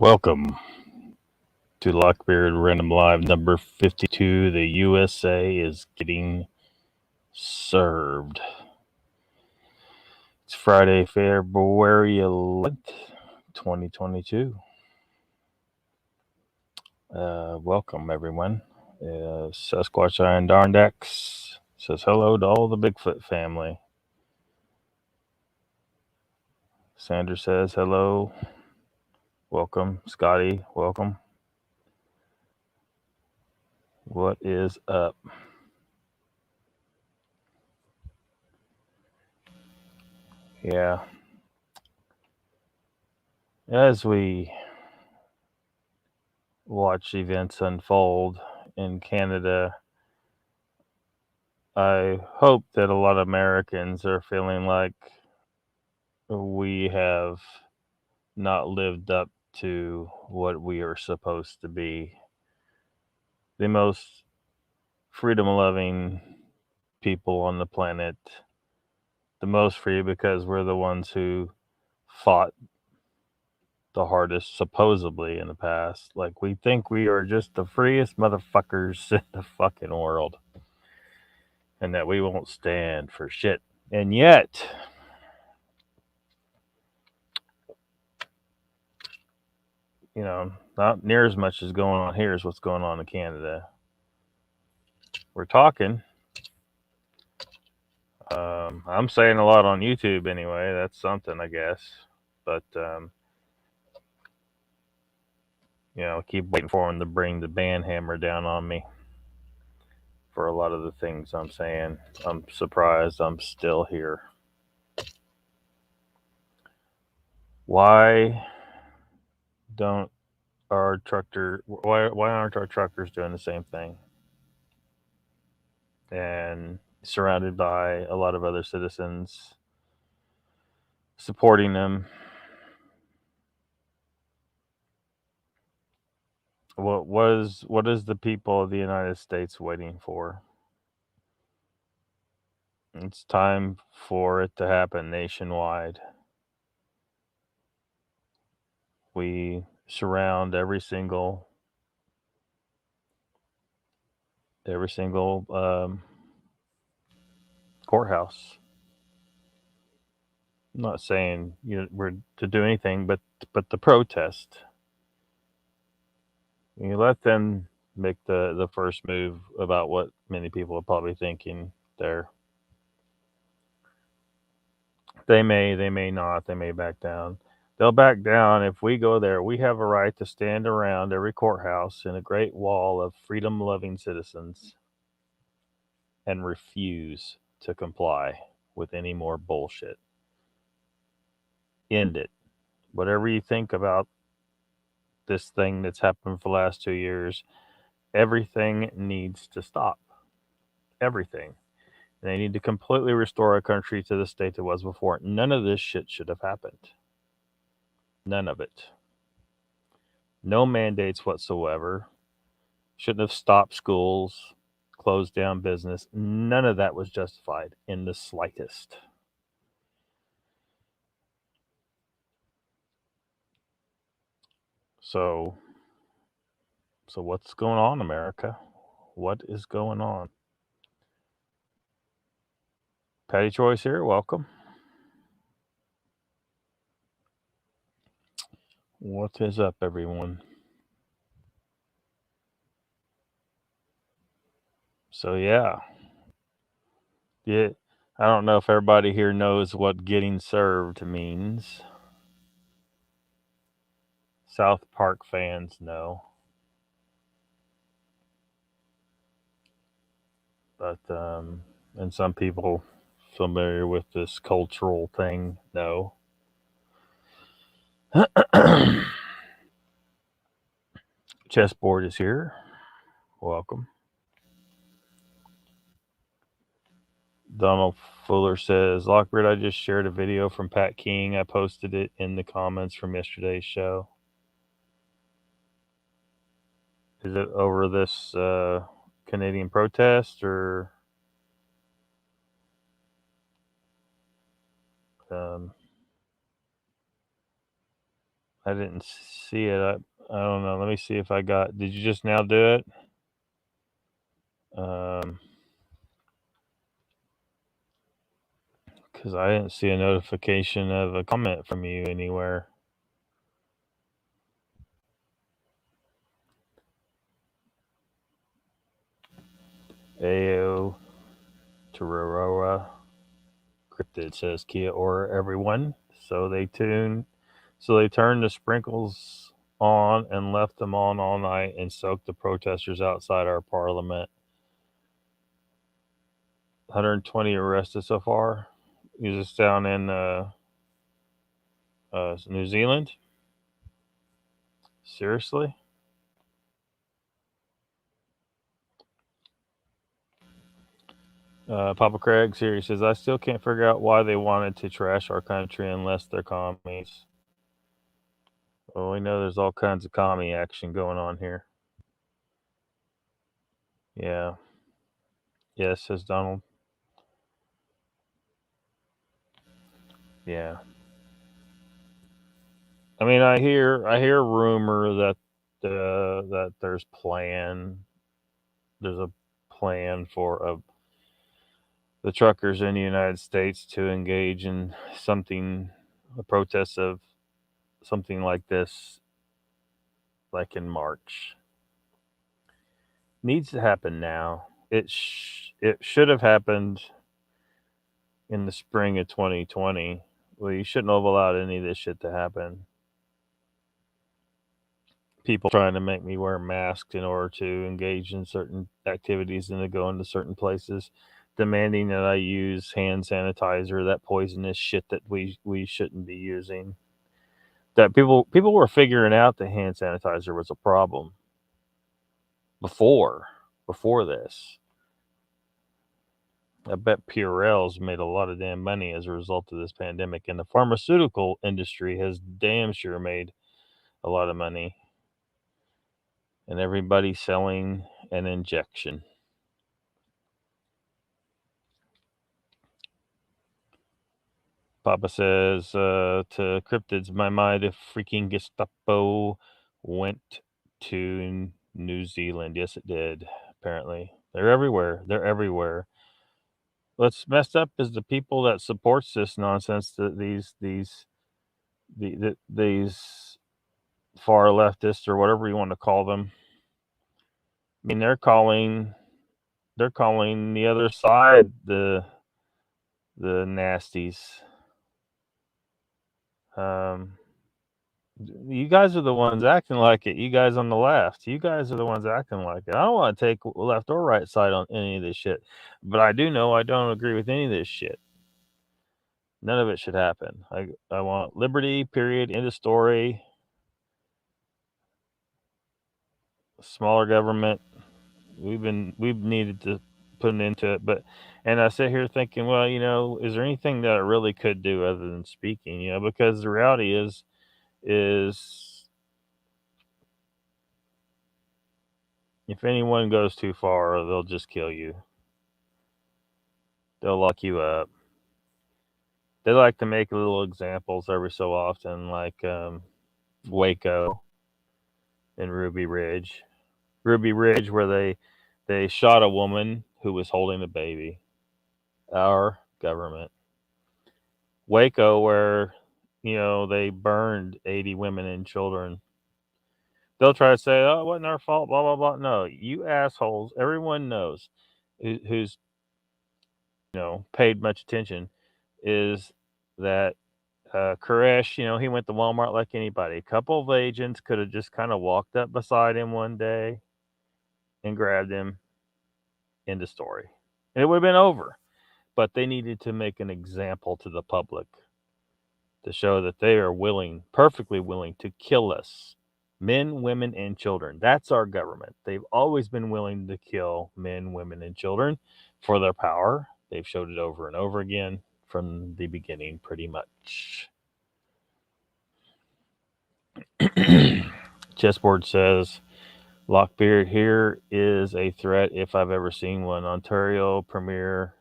Welcome to Lockbeard Random Live number 52. The U.S.A. is getting served. It's Friday, February 11th, 2022. Welcome, everyone. Sasquatch Iron Darndex says hello to all the Bigfoot family. Sandra says hello. Welcome. Scotty, welcome. What is up? Yeah. As we watch events unfold in Canada, I hope that a lot of Americans are feeling like we have not lived up to what we are supposed to be. The most freedom loving people on the planet. The most free because we're the ones who fought the hardest, supposedly, in the past. Like, we think we are just the freest motherfuckers in the fucking world. And that we won't stand for shit. And yet, you know, not near as much as going on here as what's going on in Canada. We're talking. I'm saying a lot on YouTube anyway. That's something, I guess. But, keep waiting for them to bring the band hammer down on me for a lot of the things I'm saying. I'm surprised I'm still here. Why aren't our truckers doing the same thing? And surrounded by a lot of other citizens supporting them. What is the people of the United States waiting for? It's time for it to happen nationwide. We surround every single courthouse. I'm not saying we're to do anything, but the protest. You let them make the first move about what many people are probably thinking there. They may not. They may back down. They'll back down if we go there. We have a right to stand around every courthouse in a great wall of freedom-loving citizens and refuse to comply with any more bullshit. End it. Whatever you think about this thing that's happened for the last 2 years, everything needs to stop. Everything. They need to completely restore our country to the state it was before. None of this shit should have happened. None of it. No mandates whatsoever. Shouldn't have stopped schools, closed down business. None of that was justified in the slightest. So what's going on, America? What is going on? Patty Choice here. Welcome. What is up, everyone? So yeah. I don't know if everybody here knows what getting served means. South Park fans know. But and some people familiar with this cultural thing know. Chessboard is here. Welcome. Donald Fuller says, Lockbeard, I just shared a video from Pat King. I posted it in the comments from yesterday's show. Is it over this Canadian protest or I didn't see it. I don't know. Let me see if I got. Did you just now do it? Because I didn't see a notification of a comment from you anywhere. Ao Tararora Cryptid says Kia or everyone. So they turned the sprinkles on and left them on all night and soaked the protesters outside our parliament. 120 arrested so far. Is this down in New Zealand? Seriously? Papa Craig's here. He says, I still can't figure out why they wanted to trash our country unless they're commies. Well, we know there's all kinds of commie action going on here. Yeah. Yes, says Donald. Yeah. I mean, I hear rumor that there's a plan for the truckers in the United States to engage in a protest of something like this, like in March. Needs to happen now. It should have happened in the spring of 2020. Well, you shouldn't have allowed any of this shit to happen. People trying to make me wear masks in order to engage in certain activities and to go into certain places, demanding that I use hand sanitizer, that poisonous shit that we shouldn't be using. That people were figuring out that hand sanitizer was a problem before this. I bet Purell's made a lot of damn money as a result of this pandemic, and the pharmaceutical industry has damn sure made a lot of money. And everybody's selling an injection. Papa says to cryptids, my mind, if freaking Gestapo went to New Zealand. Yes, it did. Apparently, they're everywhere. What's messed up is the people that supports this nonsense. That these far leftists or whatever you want to call them. I mean, they're calling the other side the nasties. You guys are the ones acting like it. You guys on the left, you guys are the ones acting like it. I don't want to take left or right side on any of this shit, but I do know I don't agree with any of this shit. None of it should happen. I want liberty, period, end of story. Smaller government. We've needed to put an end to it, and I sit here thinking, well, is there anything that I really could do other than speaking? Because the reality is if anyone goes too far, they'll just kill you. They'll lock you up. They like to make little examples every so often, like Waco and Ruby Ridge, where they shot a woman who was holding a baby. Our government. Waco, where they burned 80 women and children. They'll try to say, "Oh, it wasn't our fault." Blah blah blah. No, you assholes. Everyone knows who's paid much attention is that Koresh, he went to Walmart like anybody. A couple of agents could have just kind of walked up beside him one day and grabbed him. End of story. And it would have been over. But they needed to make an example to the public to show that they are perfectly willing to kill us. Men, women, and children. That's our government. They've always been willing to kill men, women, and children for their power. They've showed it over and over again from the beginning, pretty much. Chessboard says, Lockbeard, here is a threat if I've ever seen one. Ontario Premier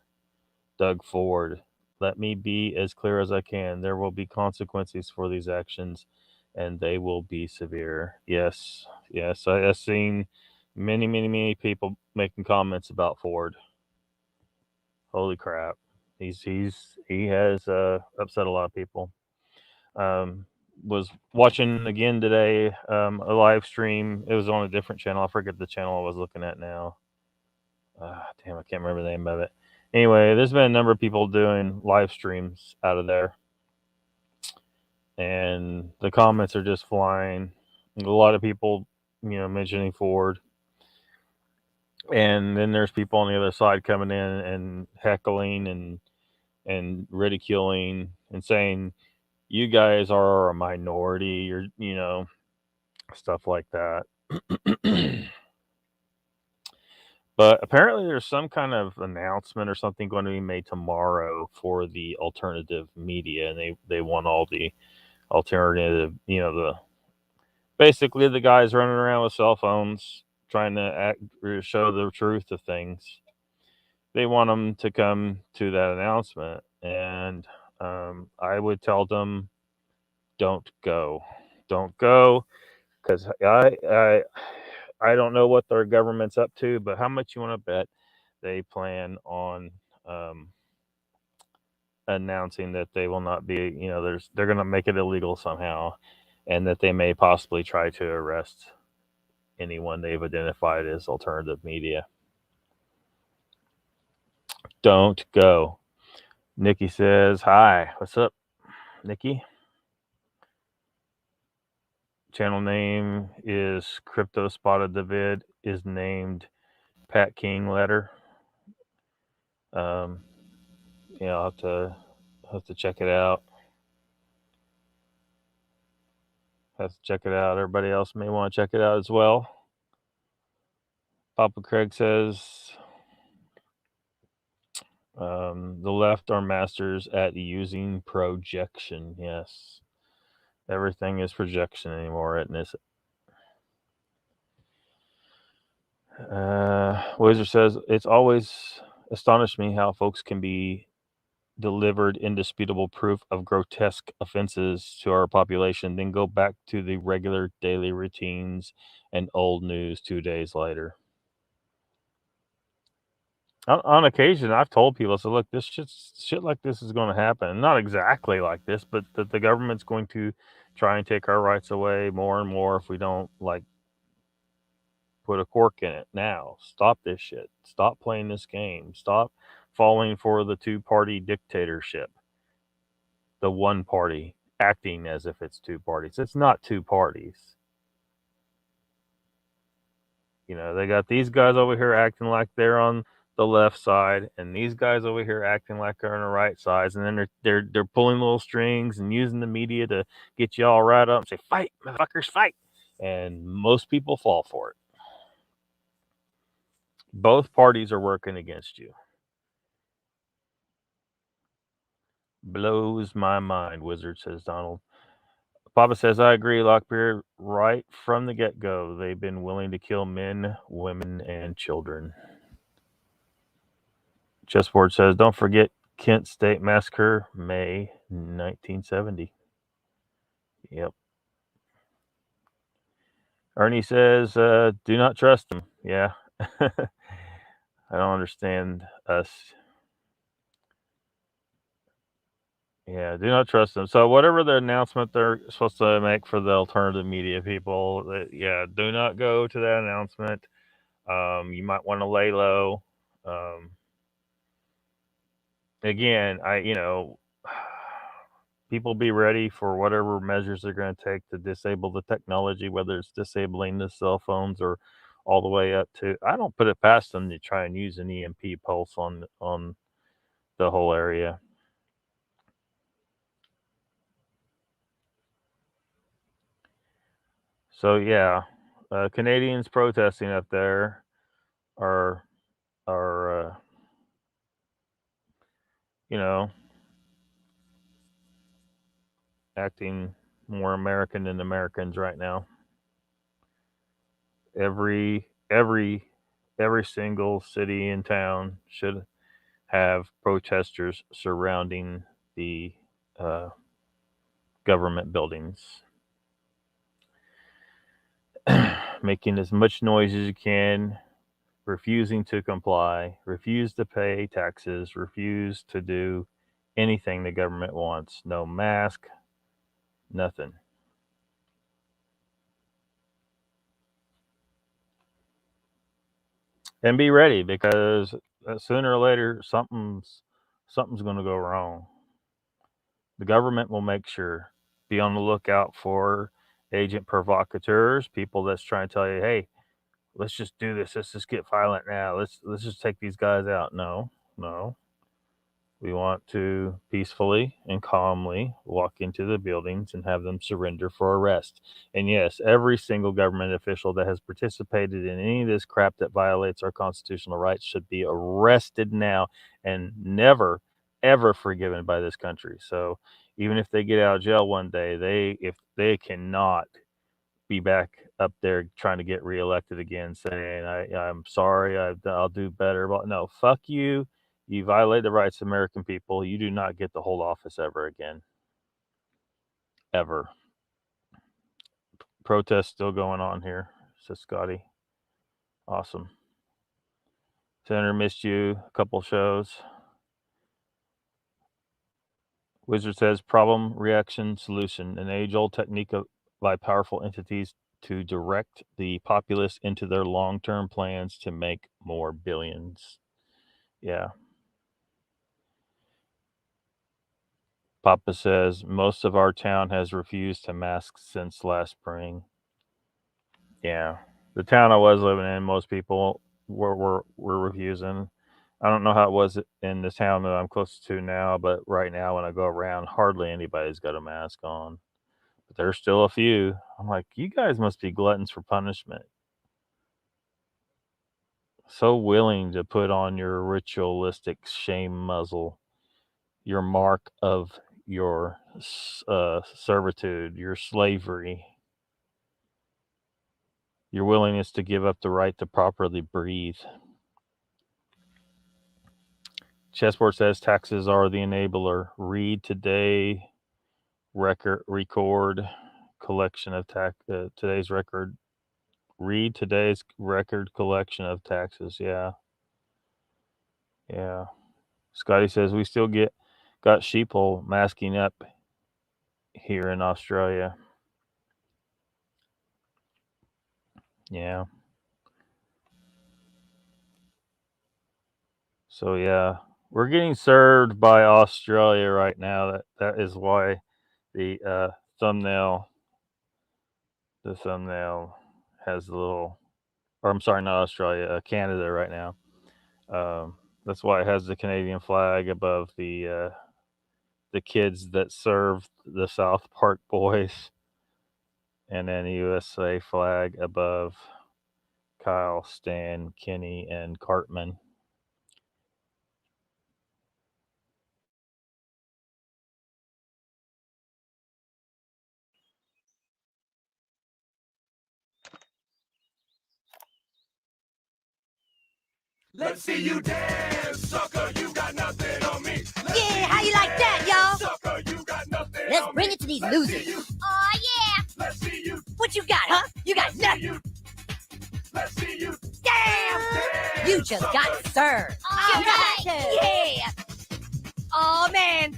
Doug Ford. Let me be as clear as I can. There will be consequences for these actions, and they will be severe. Yes, yes, I've seen many people making comments about Ford. Holy crap, he has upset a lot of people. Um, was watching again today a live stream. It was on a different channel. I forget the channel I was looking at now. Damn, I can't remember the name of it. Anyway, there's been a number of people doing live streams out of there, and the comments are just flying. A lot of people, mentioning Ford, and then there's people on the other side coming in and heckling and ridiculing and saying, "You guys are a minority," or stuff like that. But apparently, there's some kind of announcement or something going to be made tomorrow for the alternative media, and they want all the alternative, basically the guys running around with cell phones trying to show the truth of things. They want them to come to that announcement, and I would tell them, don't go, because I don't know what their government's up to, but how much you want to bet they plan on um, announcing that they will not be, they're going to make it illegal somehow, and that they may possibly try to arrest anyone they've identified as alternative media. Don't go. Nikki says, "Hi, what's up, Nikki?" Channel name is Crypto Spotted the Vid, is named Pat King Letter. Um, I'll have to check it out. Everybody else may want to check it out as well. Papa Craig says, the left are masters at using projection. Yes. Everything is projection anymore, isn't it? Wizard says, it's always astonished me how folks can be delivered indisputable proof of grotesque offenses to our population, then go back to the regular daily routines and old news 2 days later. On occasion, I've told people, so look, this shit like this is going to happen. Not exactly like this, but that the government's going to try and take our rights away more and more if we don't put a cork in it now. Stop this shit. Stop playing this game. Stop falling for the two-party dictatorship. The one party acting as if it's two parties. It's not two parties. They got these guys over here acting like they're on the left side, and these guys over here acting like they're on the right side, and then they're pulling little strings and using the media to get you all right up and say, "Fight, motherfuckers, fight!" And most people fall for it. Both parties are working against you. Blows my mind, Wizard, says Donald. Papa says, I agree, Lockbeard. Right from the get-go, they've been willing to kill men, women, and children. Chessboard says, don't forget Kent State Massacre, May 1970. Yep. Ernie says, do not trust them. Yeah. I don't understand us. Yeah, do not trust them. So whatever the announcement they're supposed to make for the alternative media people, do not go to that announcement. You might want to lay low. Again, people be ready for whatever measures they're going to take to disable the technology, whether it's disabling the cell phones or all the way up to, I don't put it past them to try and use an EMP pulse on the whole area. So yeah, Canadians protesting up there are acting more American than Americans right now. Every single city and town should have protesters surrounding the government buildings. making as much noise as you can, refusing to comply, refuse to pay taxes, refuse to do anything the government wants. No mask, nothing. And be ready, because sooner or later something's going to go wrong. The government will make sure. Be on the lookout for agent provocateurs, people that's trying to tell you, "Hey, let's just do this. Let's just get violent now. Let's just take these guys out." No, no. We want to peacefully and calmly walk into the buildings and have them surrender for arrest. And yes, every single government official that has participated in any of this crap that violates our constitutional rights should be arrested now and never, ever forgiven by this country. So even if they get out of jail one day, if they cannot be back up there trying to get reelected again, saying, I'm sorry, I'll do better. Well, no, fuck you. You violate the rights of American people. You do not get to hold office ever again. Ever. Protests still going on here, says Scotty. Awesome. Senator, missed you a couple shows. Wizard says problem, reaction, solution, an age-old technique by powerful entities to direct the populace into their long-term plans to make more billions. Yeah. Papa says most of our town has refused to mask since last spring. Yeah. The town I was living in, most people were refusing. I don't know how it was in the town that I'm close to now, but right now when I go around, hardly anybody's got a mask on. But there's still a few. I'm like, you guys must be gluttons for punishment. So willing to put on your ritualistic shame muzzle, your mark of your servitude, your slavery, your willingness to give up the right to properly breathe. Chessboard says taxes are the enabler. Read today record collection of today's record. Read today's record collection of taxes. Yeah. Yeah. Scotty says we still got sheeple masking up here in Australia. Yeah. So yeah, we're getting served by Australia right now. That is why the thumbnail has the little, or I'm sorry, not Australia, Canada right now. That's why it has the Canadian flag above the kids that served the South Park boys, and then USA flag above Kyle, Stan, Kenny, and Cartman. Let's see you dance, sucker, you got nothing on me. Yeah, how you like that, y'all? Sucker, you got nothing Let's on bring me. it to these Let's losers. see you. Oh, yeah. Let's see you. What you got, huh? You got Let's see nothing. you. Let's see you. Damn! You just got served. All right. Yeah. Oh, man.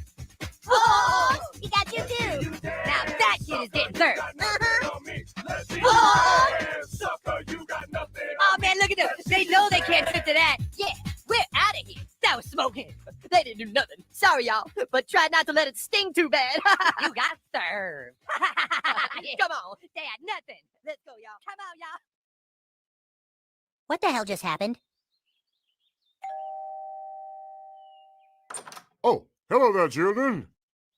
Oh, you got you too. Now that kid is getting served. Let's see Oh. you dance, sucker, you got nothing Oh, on me. man, look at them. They know they can't sit to that. Yeah, we're out of here. That was smoking. They didn't do nothing. Sorry, y'all, but try not to let it sting too bad. You got served. Come on. They had nothing. Let's go, y'all. Come on, y'all. What the hell just happened? Oh, hello there, children.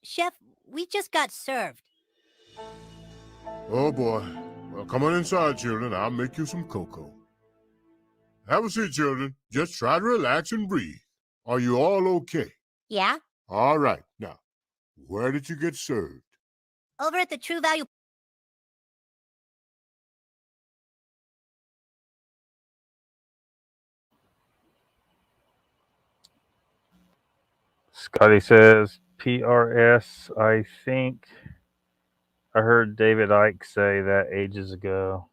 Chef, we just got served. Oh, boy. Well, come on inside, children. I'll make you some cocoa. Have a seat, children. Just try to relax and breathe. Are you all okay? Yeah? All right. Now, where did you get served? Over at the True Value. Scotty says PRS. I think I heard David Icke say that ages ago.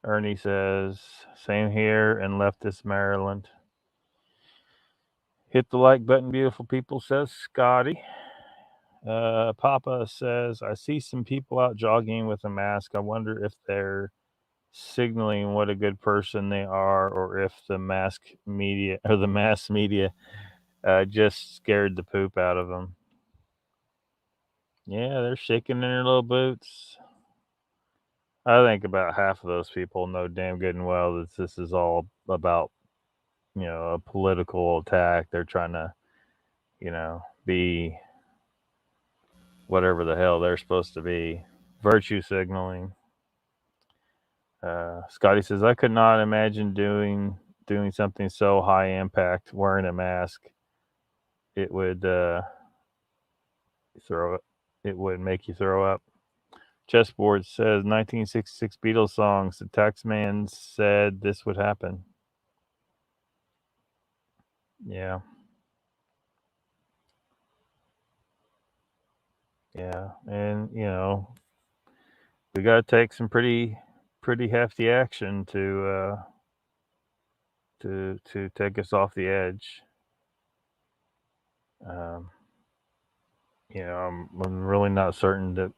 Ernie says, same here in leftist Maryland. Hit the like button, beautiful people, says Scotty. Papa says, I see some people out jogging with a mask. I wonder if they're signaling what a good person they are, or if the mass media just scared the poop out of them. Yeah, they're shaking in their little boots. I think about half of those people know damn good and well that this is all about, a political attack. They're trying to, be whatever the hell they're supposed to be. Virtue signaling. Scotty says, I could not imagine doing something so high impact wearing a mask. It would it would make you throw up. Chessboard says 1966 Beatles songs. The taxman said this would happen. Yeah. Yeah. And we got to take some pretty hefty action to take us off the edge. I'm really not certain that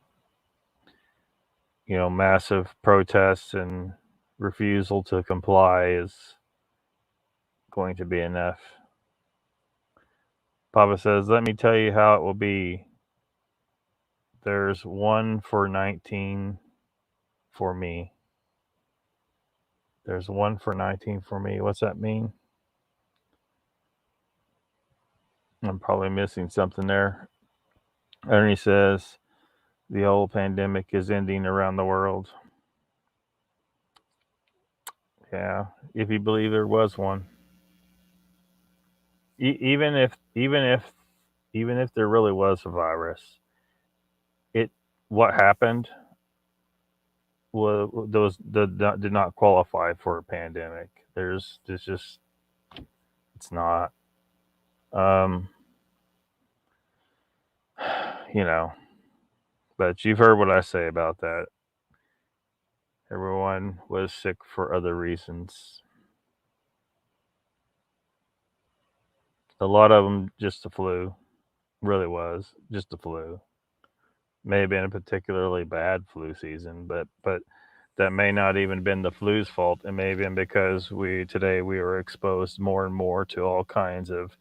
massive protests and refusal to comply is going to be enough. Papa says, let me tell you how it will be. There's 1 for 19 for me. There's 1 for 19 for me. What's that mean? I'm probably missing something there. Ernie says, the old pandemic is ending around the world. Yeah, if you believe there was one. Even if there really was a virus, what happened did not qualify for a pandemic. It's not. But you've heard what I say about that. Everyone was sick for other reasons. A lot of them just the flu. Really was just the flu. May have been a particularly bad flu season, but that may not even been the flu's fault. It may have been because we were exposed more and more to all kinds of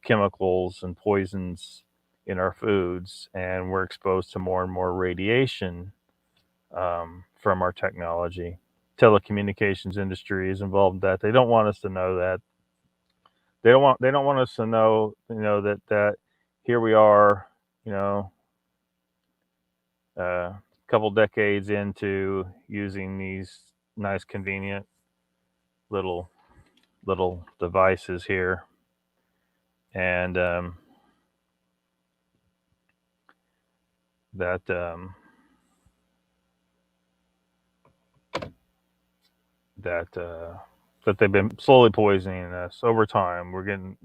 chemicals and poisons in our foods, and we're exposed to more and more radiation from our technology. Telecommunications industry is involved in that. They don't want us to know that. They don't want us to know, that here we are, a couple decades into using these nice, convenient little devices here, and that they've been slowly poisoning us over time. We're getting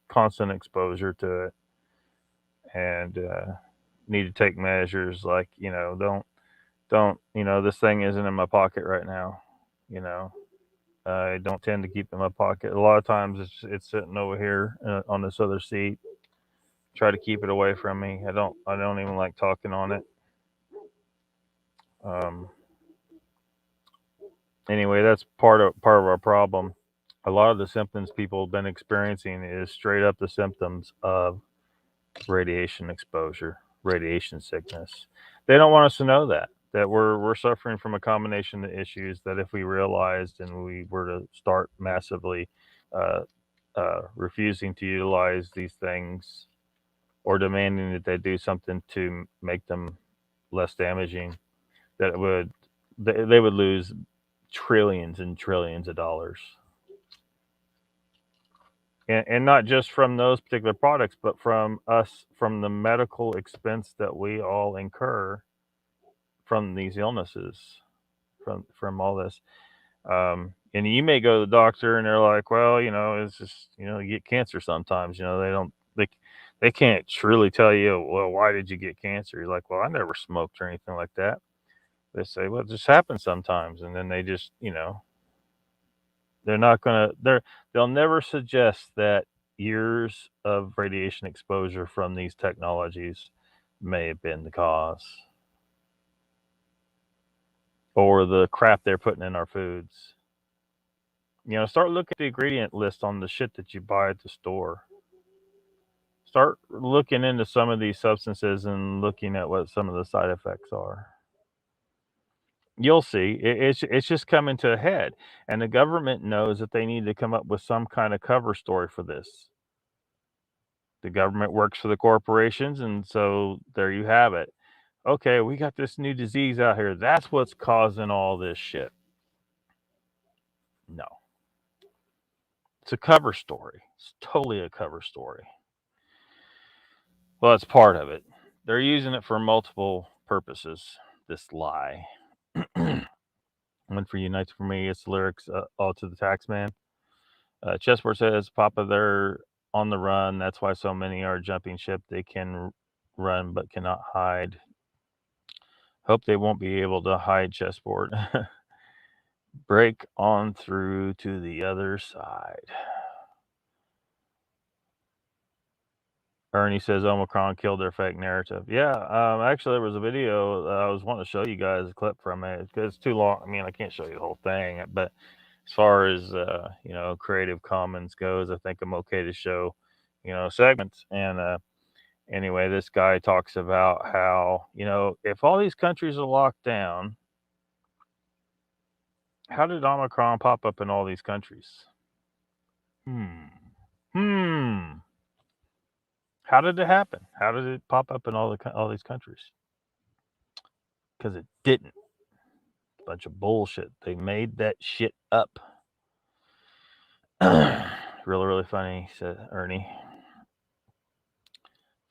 constant exposure to it, and need to take measures like don't this thing isn't in my pocket right now. I don't tend to keep it in my pocket. A lot of times it's sitting over here on this other seat. Try to keep it away from me. I don't even like talking on it. Anyway, that's part of our problem. A lot of the symptoms people have been experiencing is straight up the symptoms of radiation exposure, radiation sickness. They don't want us to know that we're suffering from a combination of issues that if we realized and we were to start massively refusing to utilize these things or demanding that they do something to make them less damaging, that they would lose trillions and trillions of dollars. And not just from those particular products, but from the medical expense that we all incur from these illnesses, from all this. And you may go to the doctor and they're like, well, it's just, you get cancer sometimes. They can't truly tell you, well, why did you get cancer? You're like, well, I never smoked or anything like that. They say, well, it just happens sometimes, and then they just, they're not gonna. They'll never suggest that years of radiation exposure from these technologies may have been the cause, or the crap they're putting in our foods. Start looking at the ingredient list on the shit that you buy at the store. Start looking into some of these substances and looking at what some of the side effects are. You'll see it's just coming to a head, and the government knows that they need to come up with some kind of cover story for this. The government works for the corporations, and so there you have it. Okay, we got this new disease out here. That's what's causing all this shit. No. It's a cover story. It's totally a cover story. Well, it's part of it. They're using it for multiple purposes, this lie. One for Unites for Me, it's lyrics all to the taxman. Chessboard says, Papa, they're on the run. That's why so many are jumping ship. They can run but cannot hide. Hope they won't be able to hide, Chessboard. Break on through to the other side. Ernie says Omicron killed their fake narrative. Yeah, actually, there was a video I was wanting to show you guys a clip from it because it's too long. I mean, I can't show you the whole thing, but as far as Creative Commons goes, I think I'm okay to show segments. And anyway, this guy talks about how if all these countries are locked down, how did Omicron pop up in all these countries? How did it happen? How did it pop up in all these countries? Because it didn't. Bunch of bullshit. They made that shit up. Really, really funny, said Ernie.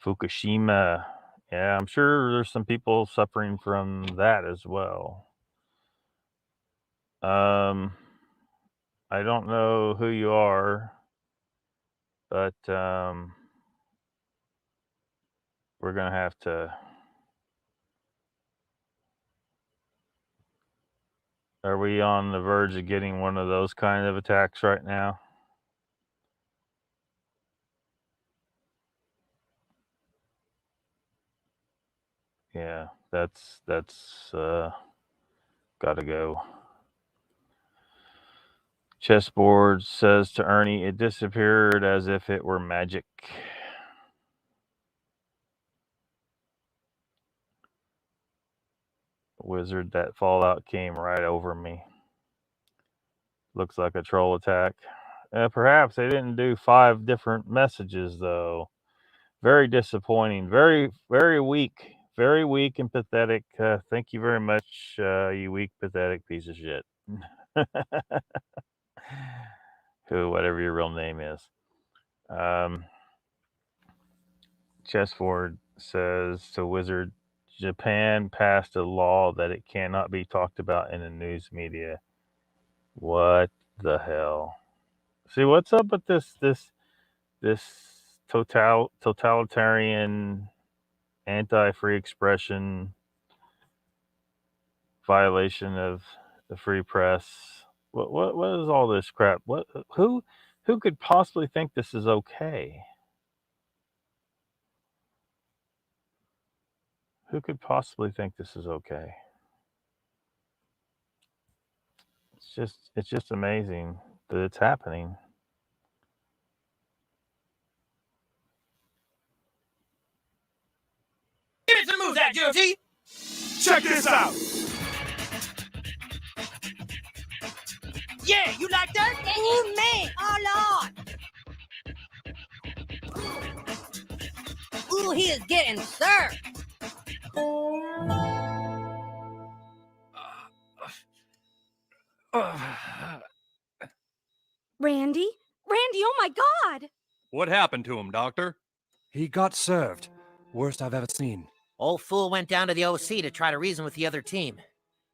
Fukushima. Yeah, I'm sure there's some people suffering from that as well. I don't know who you are, but we're going to have to... Are we on the verge of getting one of those kind of attacks right now? Yeah, that's gotta go. Chessboard says to Ernie, it disappeared as if it were magic. Wizard, that fallout came right over me. Looks like a troll attack. Perhaps they didn't do 5 different messages, though. Very disappointing. Very, very weak. Very weak and pathetic. Thank you very much, you weak, pathetic piece of shit. Who, whatever your real name is. Chessford says to Wizard, Japan passed a law that it cannot be talked about in the news media. What the hell? See, what's up with this totalitarian, anti-free expression, violation of the free press? What is all this crap? Who could possibly think this is okay? Who could possibly think this is okay? It's just amazing that it's happening. Give it some moves, that GOT. Check this out. Yeah, you like that? Ooh, man. Oh, Lord. Ooh, he is getting served. Randy? Randy, oh my God! What happened to him, Doctor? He got served. Worst I've ever seen. Old fool went down to the O.C. to try to reason with the other team.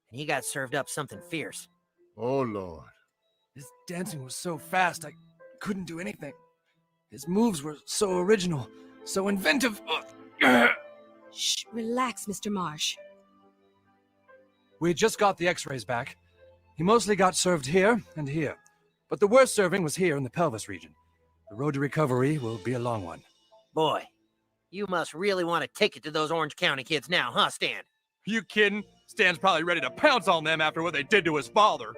And he got served up something fierce. Oh, Lord. His dancing was so fast, I couldn't do anything. His moves were so original, so inventive. Shh, relax, Mr. Marsh. We just got the x-rays back. He mostly got served here and here, but the worst serving was here in the pelvis region. The road to recovery will be a long one. Boy, you must really want a ticket to those Orange County kids now, huh, Stan? You kidding? Stan's probably ready to pounce on them after what they did to his father.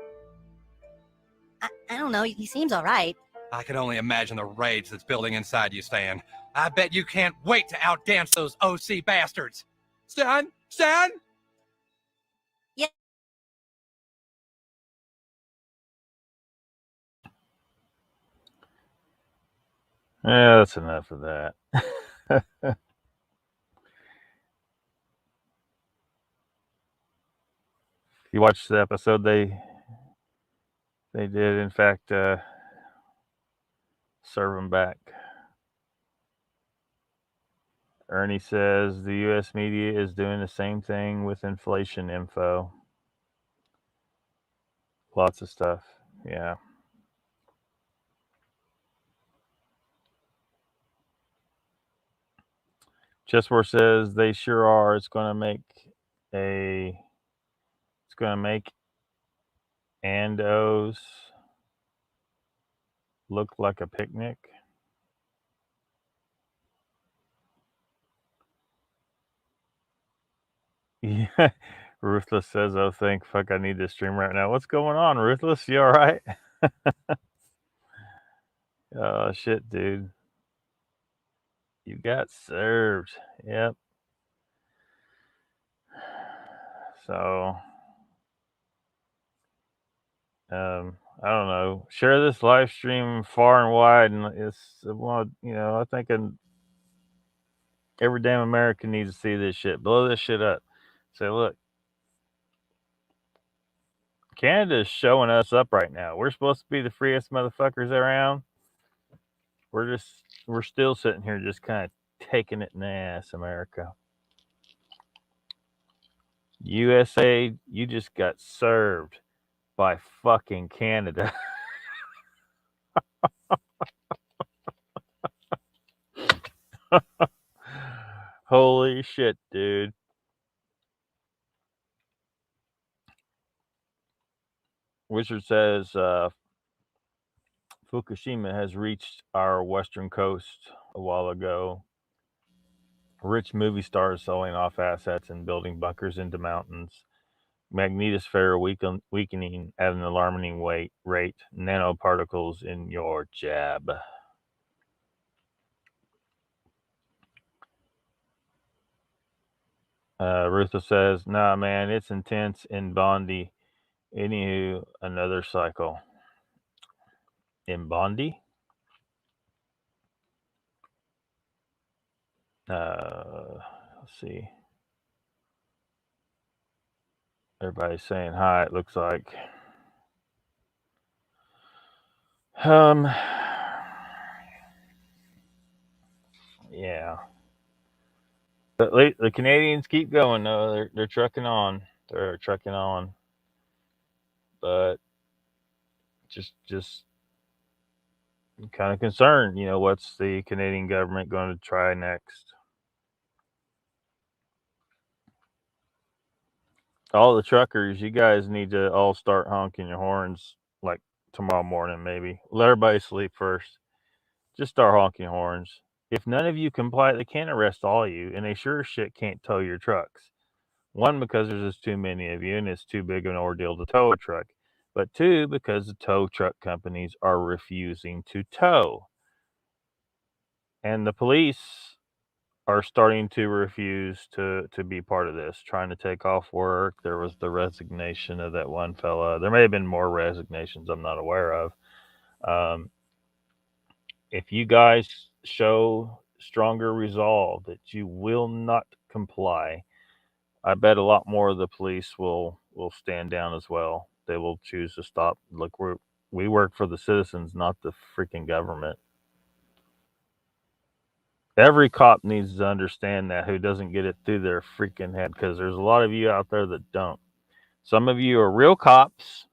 I don't know. He seems all right. I can only imagine the rage that's building inside you, Stan. I bet you can't wait to outdance those OC bastards. Stan? Stan? Yeah, that's enough of that. You watched the episode they did, in fact, serve him back. Ernie says the U.S. media is doing the same thing with inflation info. Lots of stuff. Yeah. Chesswar says they sure are. It's going to make Andos look like a picnic. Yeah. Ruthless says, oh, fuck, I need this stream right now. What's going on, Ruthless? You all right? Oh, shit, dude. You got served. Yep. So, I don't know. Share this live stream far and wide, and it's, well, I think every damn American needs to see this shit. Blow this shit up. Say, look, Canada's showing us up right now. We're supposed to be the freest motherfuckers around. We're still sitting here just kind of taking it in the ass, America. U.S.A, you just got served by fucking Canada. Holy shit, dude. Wizard says Fukushima has reached our western coast a while ago. Rich movie stars selling off assets and building bunkers into mountains. Magnetosphere weakening at an alarming rate. Nanoparticles in your jab. Rutha says, nah, man, it's intense in Bondi. Anywho, another cycle. In Bondi? Let's see. Everybody's saying hi, it looks like. Yeah. But the Canadians keep going, though. They're trucking on. They're trucking on. But just kind of concerned, what's the Canadian government going to try next? All the truckers, you guys need to all start honking your horns like tomorrow morning, maybe. Let everybody sleep first. Just start honking horns. If none of you comply, they can't arrest all of you, and they sure as shit can't tow your trucks. One, because there's just too many of you, and it's too big an ordeal to tow a truck. But two, because the tow truck companies are refusing to tow. And the police are starting to refuse to be part of this, trying to take off work. There was the resignation of that one fella. There may have been more resignations I'm not aware of. If you guys show stronger resolve that you will not comply, I bet a lot more of the police will stand down as well. They will choose to stop. Look, we work for the citizens, not the freaking government. Every cop needs to understand that, who doesn't get it through their freaking head, because there's a lot of you out there that don't. Some of you are real cops,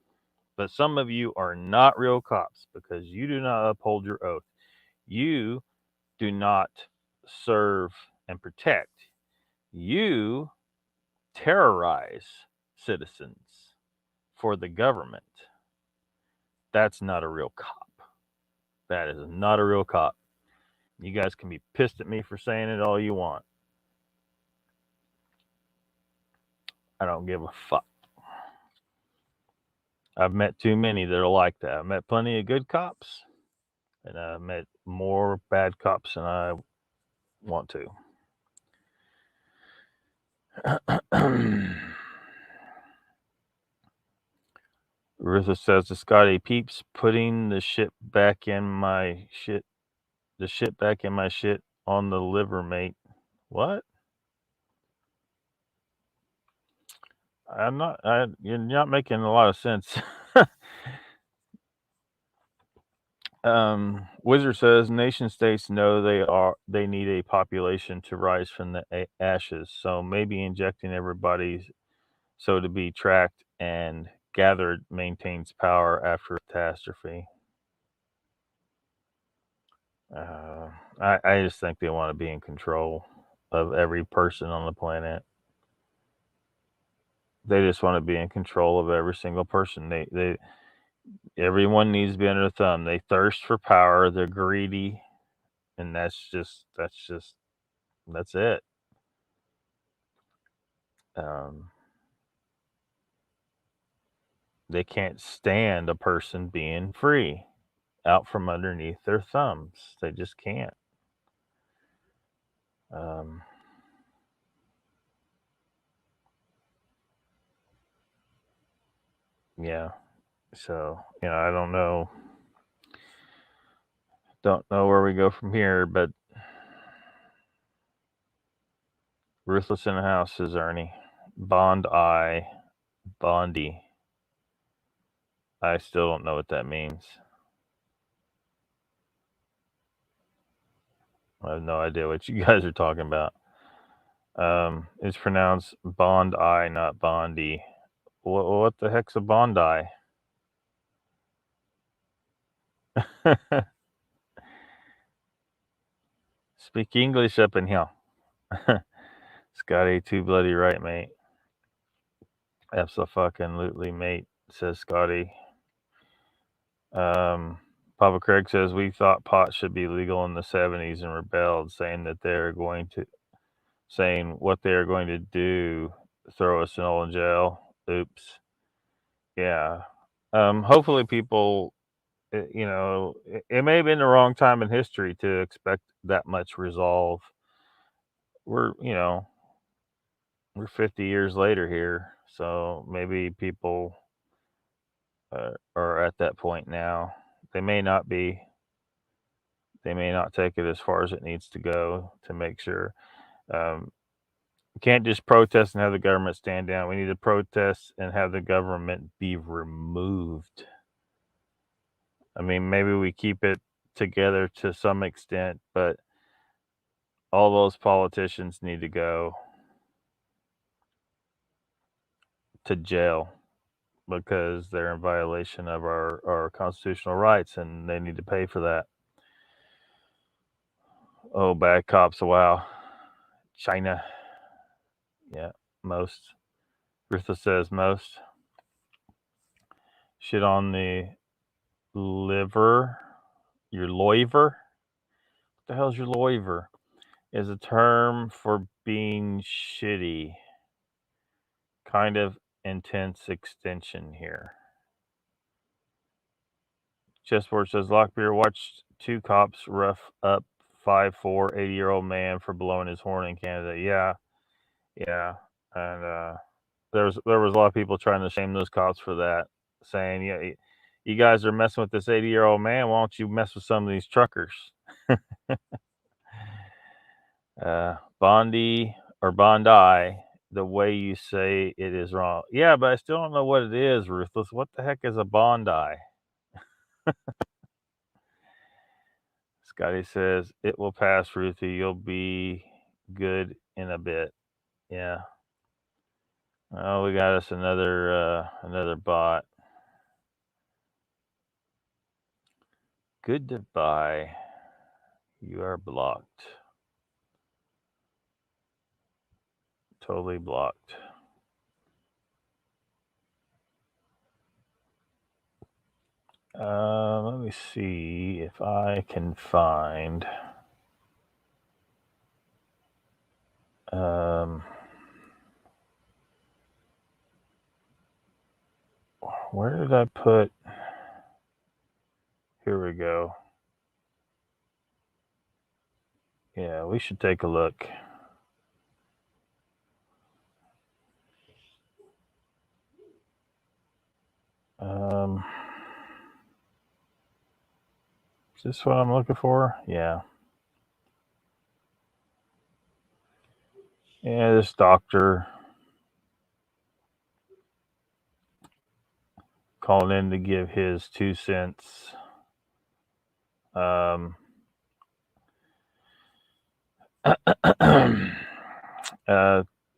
but some of you are not real cops because you do not uphold your oath. You do not serve and protect. You terrorize citizens for the government, that's not a real cop. That is not a real cop. You guys can be pissed at me for saying it all you want. I don't give a fuck. I've met too many that are like that. I've met plenty of good cops, and I've met more bad cops than I want to. Ruthless says to Scotty Peeps, putting the shit back in my shit on the liver, mate. What? You're not making a lot of sense. Wizard says nation states know they need a population to rise from the ashes, so maybe injecting everybody so to be tracked and gathered maintains power after a catastrophe. I just think they want to be in control of every person on the planet. They just want to be in control of every single person. Everyone needs to be under their thumb. They thirst for power. They're greedy, and that's it. They can't stand a person being free out from underneath their thumbs. They just can't. Yeah. So, I don't know where we go from here, but Ruthless in the house, says Ernie. Bondi. I still don't know what that means. I have no idea what you guys are talking about. It's pronounced Bondi, not Bondi. What the heck's a Bondi? Speak English up in here. Scotty, too bloody right, mate. Absolutely, mate, says Scotty. Papa Craig says we thought pot should be legal in the 70s and rebelled, saying what they are going to do, throw us all in jail. Oops. Yeah. Hopefully people, it may have been the wrong time in history to expect that much resolve. We're 50 years later here, so maybe people are at that point now. They may not be. They may not take it as far as it needs to go to make sure. We can't just protest and have the government stand down. We need to protest and have the government be removed. I mean, maybe we keep it together to some extent, but all those politicians need to go to jail because they're in violation of our constitutional rights, and they need to pay for that. Oh, bad cops. Wow. China. Yeah, most. Ruthless says most. Shit on the liver. Your loiver? What the hell's your loiver? Is a term for being shitty. Kind of intense extension here. Chessboard says Lockbeard watched two cops rough up 5'4", 80-year-old man for blowing his horn in Canada. Yeah, and there was a lot of people trying to shame those cops for that, saying, "Yeah, you guys are messing with this 80-year-old man. Why don't you mess with some of these truckers?" Bondi or Bondi, the way you say it is wrong. Yeah, but I still don't know what it is, Ruthless. What the heck is a Bondi? Scotty says, it will pass, Ruthie. You'll be good in a bit. Yeah. Oh, we got us another bot. Goodbye. You are blocked. Totally blocked. Let me see if I can find. Where did I put? Here we go. Yeah, we should take a look. Is this what I'm looking for? Yeah. Yeah, this doctor calling in to give his 2 cents.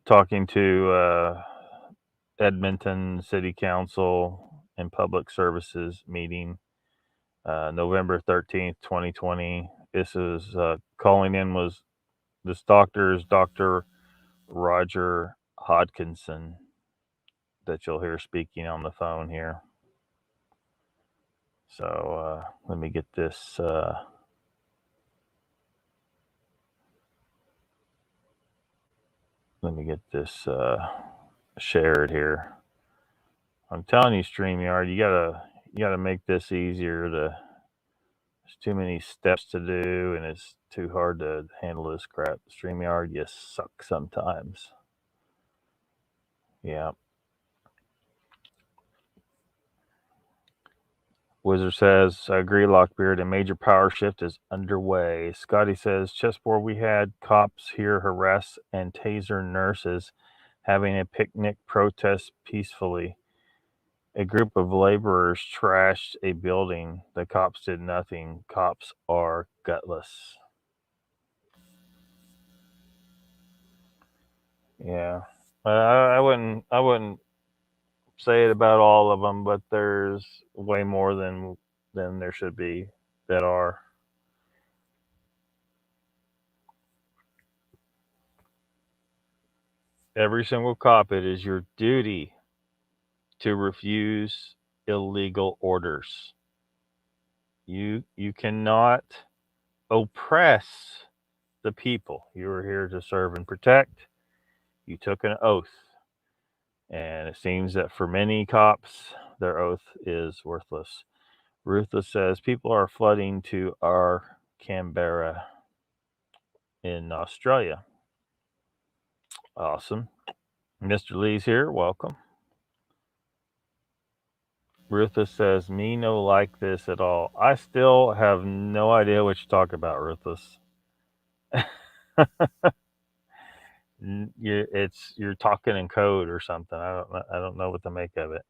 Talking to Edmonton City Council and Public Services meeting, November 13th, 2020. This is calling in was this doctor is Dr. Roger Hodkinson that you'll hear speaking on the phone here. So let me get this. Shared here. I'm telling you, StreamYard, you gotta make this easier. There's too many steps to do, and it's too hard to handle this crap. StreamYard, you suck sometimes. Yeah. Wizard says, I agree, Lockbeard. A major power shift is underway. Scotty says, chessboard, we had cops here harass and taser nurses having a picnic protest peacefully. A group of laborers trashed a building. The cops did nothing. Cops are gutless. Yeah. I wouldn't say it about all of them, but there's way more than there should be that are. Every single cop, it is your duty to refuse illegal orders. You cannot oppress the people. You are here to serve and protect. You took an oath. And it seems that for many cops, their oath is worthless. Ruthless says people are flooding to our Canberra in Australia. Awesome. Mr. Lee's here. Welcome. Ruthless says, me no like this at all. I still have no idea what you're talking about, Ruthless. You're talking in code or something. I don't know what to make of it.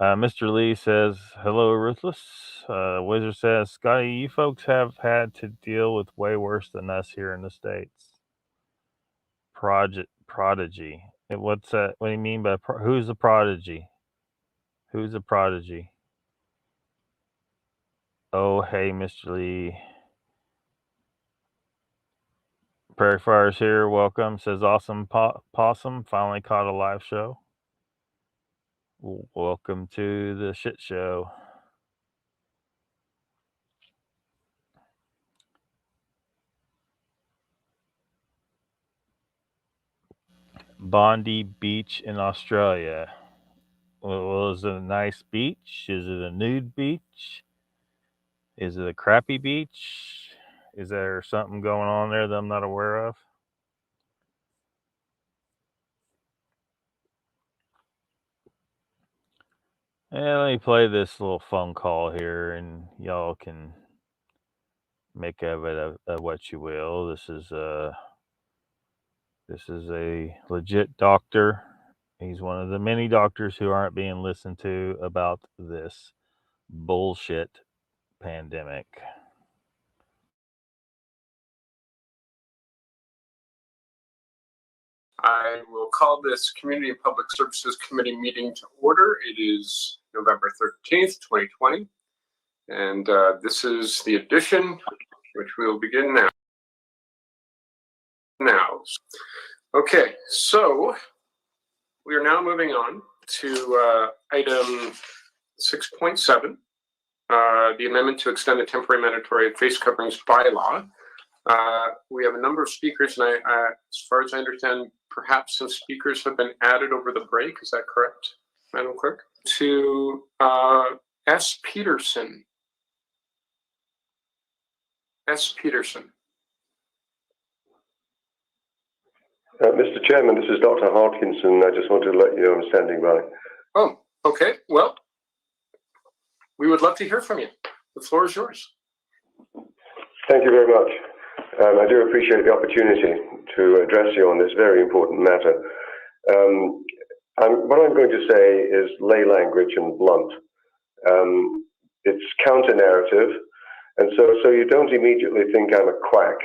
Mr. Lee says, hello, Ruthless. Wizard says, Scotty, you folks have had to deal with way worse than us here in the States. Prodigy. What's that? What do you mean by who's a prodigy? Who's a prodigy? Oh, hey, Mr. Lee. Prairie Fire's here. Welcome. Says, awesome possum. Finally caught a live show. Welcome to the shit show. Bondi Beach in Australia. Well, is it a nice beach? Is it a nude beach? Is it a crappy beach? Is there something going on there that I'm not aware of? Yeah, let me play this little phone call here, and y'all can make of it what you will. This is a legit doctor. He's one of the many doctors who aren't being listened to about this bullshit pandemic. I will call this Community and Public Services Committee meeting to order. It is November 13th, 2020. And this is the edition, which we will begin now. Okay, so we are now moving on to item 6.7, the amendment to extend the temporary mandatory face coverings bylaw. We have a number of speakers, and as far as I understand, perhaps some speakers have been added over the break. Is that correct, Madam Clerk? To S. Peterson. S. Peterson. Mr. Chairman, this is Dr. Hodkinson. I just wanted to let you know I'm standing by. Oh, okay. Well, we would love to hear from you. The floor is yours. Thank you very much. I do appreciate the opportunity to address you on this very important matter. What I'm going to say is lay language and blunt. It's counter-narrative, and so you don't immediately think I'm a quack.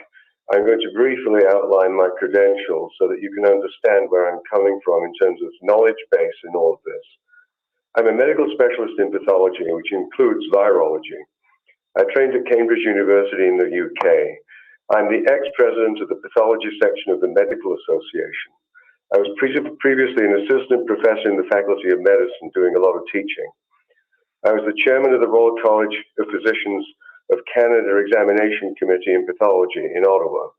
I'm going to briefly outline my credentials so that you can understand where I'm coming from in terms of knowledge base in all of this. I'm a medical specialist in pathology, which includes virology. I trained at Cambridge University in the UK. I'm the ex-president of the pathology section of the Medical Association. I was previously an assistant professor in the Faculty of Medicine doing a lot of teaching. I was the chairman of the Royal College of Physicians of Canada Examination Committee in Pathology in Ottawa.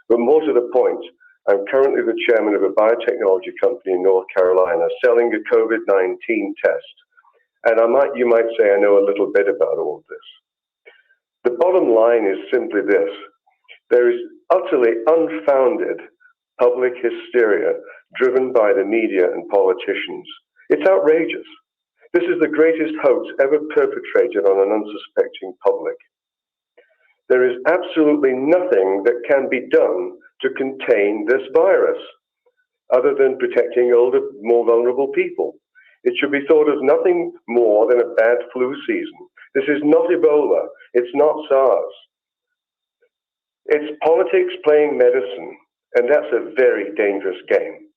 But more to the point, I'm currently the chairman of a biotechnology company in North Carolina selling a COVID-19 test. And you might say I know a little bit about all of this. The bottom line is simply this. There is utterly unfounded public hysteria driven by the media and politicians. It's outrageous. This is the greatest hoax ever perpetrated on an unsuspecting public. There is absolutely nothing that can be done to contain this virus, other than protecting older, more vulnerable people. It should be thought of nothing more than a bad flu season. This is not Ebola. It's not SARS. It's politics playing medicine, and that's a very dangerous game.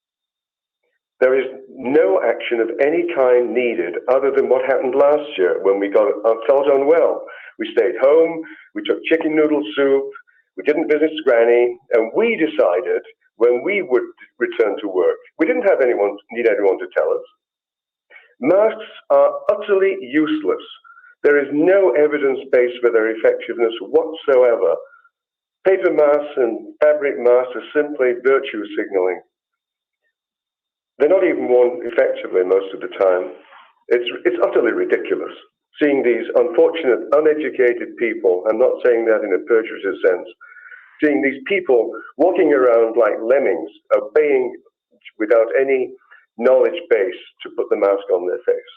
There is no action of any kind needed other than what happened last year when we felt unwell. We stayed home, we took chicken noodle soup, we didn't visit Granny, and we decided when we would return to work. We didn't need anyone to tell us. Masks are utterly useless. There is no evidence base for their effectiveness whatsoever. Paper masks and fabric masks are simply virtue signaling. They're not even worn effectively most of the time. It's utterly ridiculous. Seeing these unfortunate, uneducated people, I'm not saying that in a perjurative sense, seeing these people walking around like lemmings, obeying without any knowledge base to put the mask on their face.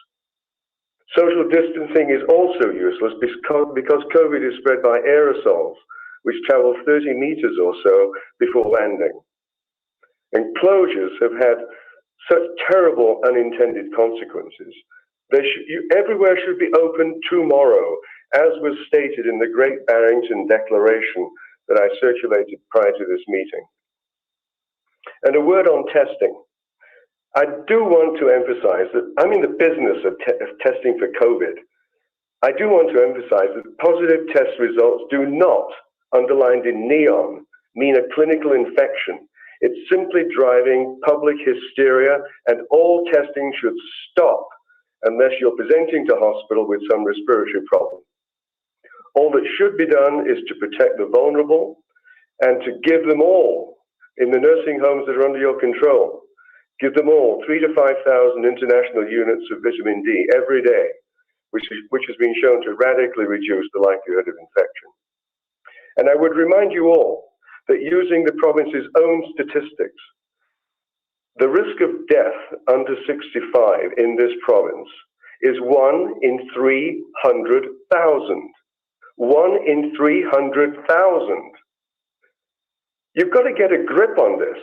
Social distancing is also useless because COVID is spread by aerosols, which travel 30 meters or so before landing. And closures have had such terrible unintended consequences. Everywhere should be open tomorrow, as was stated in the Great Barrington Declaration that I circulated prior to this meeting. And a word on testing. I do want to emphasize that I'm in the business of testing for COVID. I do want to emphasize that positive test results do not, underlined in neon, mean a clinical infection. It's simply driving public hysteria, and all testing should stop unless you're presenting to hospital with some respiratory problem. All that should be done is to protect the vulnerable and to give them all, in the nursing homes that are under your control, give them all 3,000 to 5,000 international units of vitamin D every day, which has been shown to radically reduce the likelihood of infection. And I would remind you all that using the province's own statistics, the risk of death under 65 in this province is 1 in 300,000. 1 in 300,000. You've got to get a grip on this.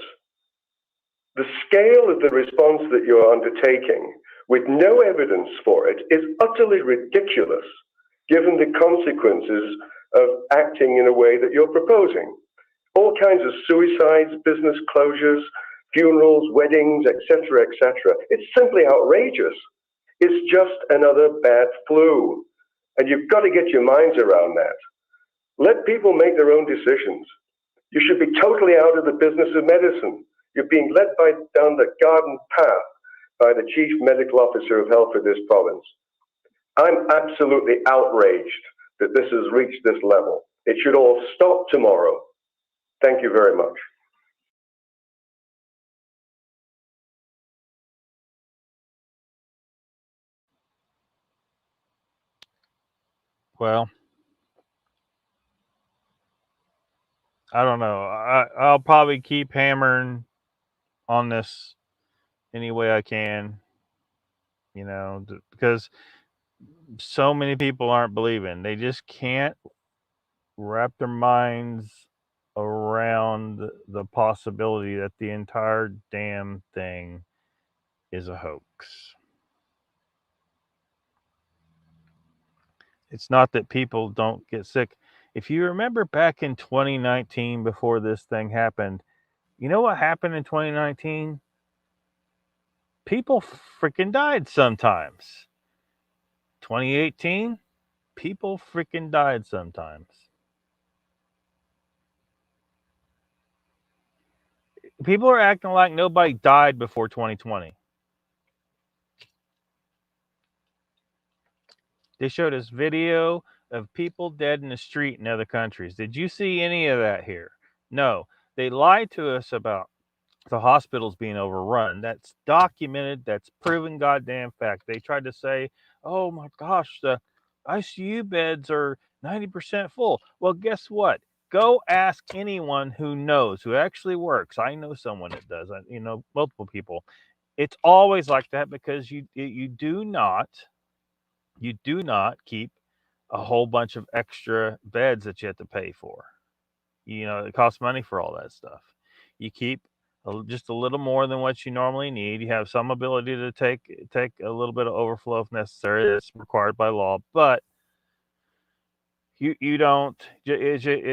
The scale of the response that you're undertaking with no evidence for it is utterly ridiculous, given the consequences of acting in a way that you're proposing. All kinds of suicides, business closures, funerals, weddings, etc., etc. It's simply outrageous. It's just another bad flu. And you've got to get your minds around that. Let people make their own decisions. You should be totally out of the business of medicine. You're being led down the garden path by the Chief Medical Officer of Health for this province. I'm absolutely outraged that this has reached this level. It should all stop tomorrow. Thank you very much. Well, I don't know. I'll probably keep hammering on this any way I can, because so many people aren't believing. They just can't wrap their minds around the possibility that the entire damn thing is a hoax. It's not that people don't get sick. If you remember back in 2019, before this thing happened, you know what happened in 2019? People freaking died sometimes. 2018, people freaking died sometimes. People are acting like nobody died before 2020. They showed us video of people dead in the street in other countries. Did you see any of that here? No. They lied to us about the hospitals being overrun. That's documented. That's proven goddamn fact. They tried to say, oh my gosh, the ICU beds are 90% full. Well, guess what? Go ask anyone who knows, who actually works. I know someone that does. Multiple people. It's always like that because you do not keep a whole bunch of extra beds that you have to pay for. It costs money for all that stuff. You keep just a little more than what you normally need. You have some ability to take a little bit of overflow if necessary. That's required by law, but you don't.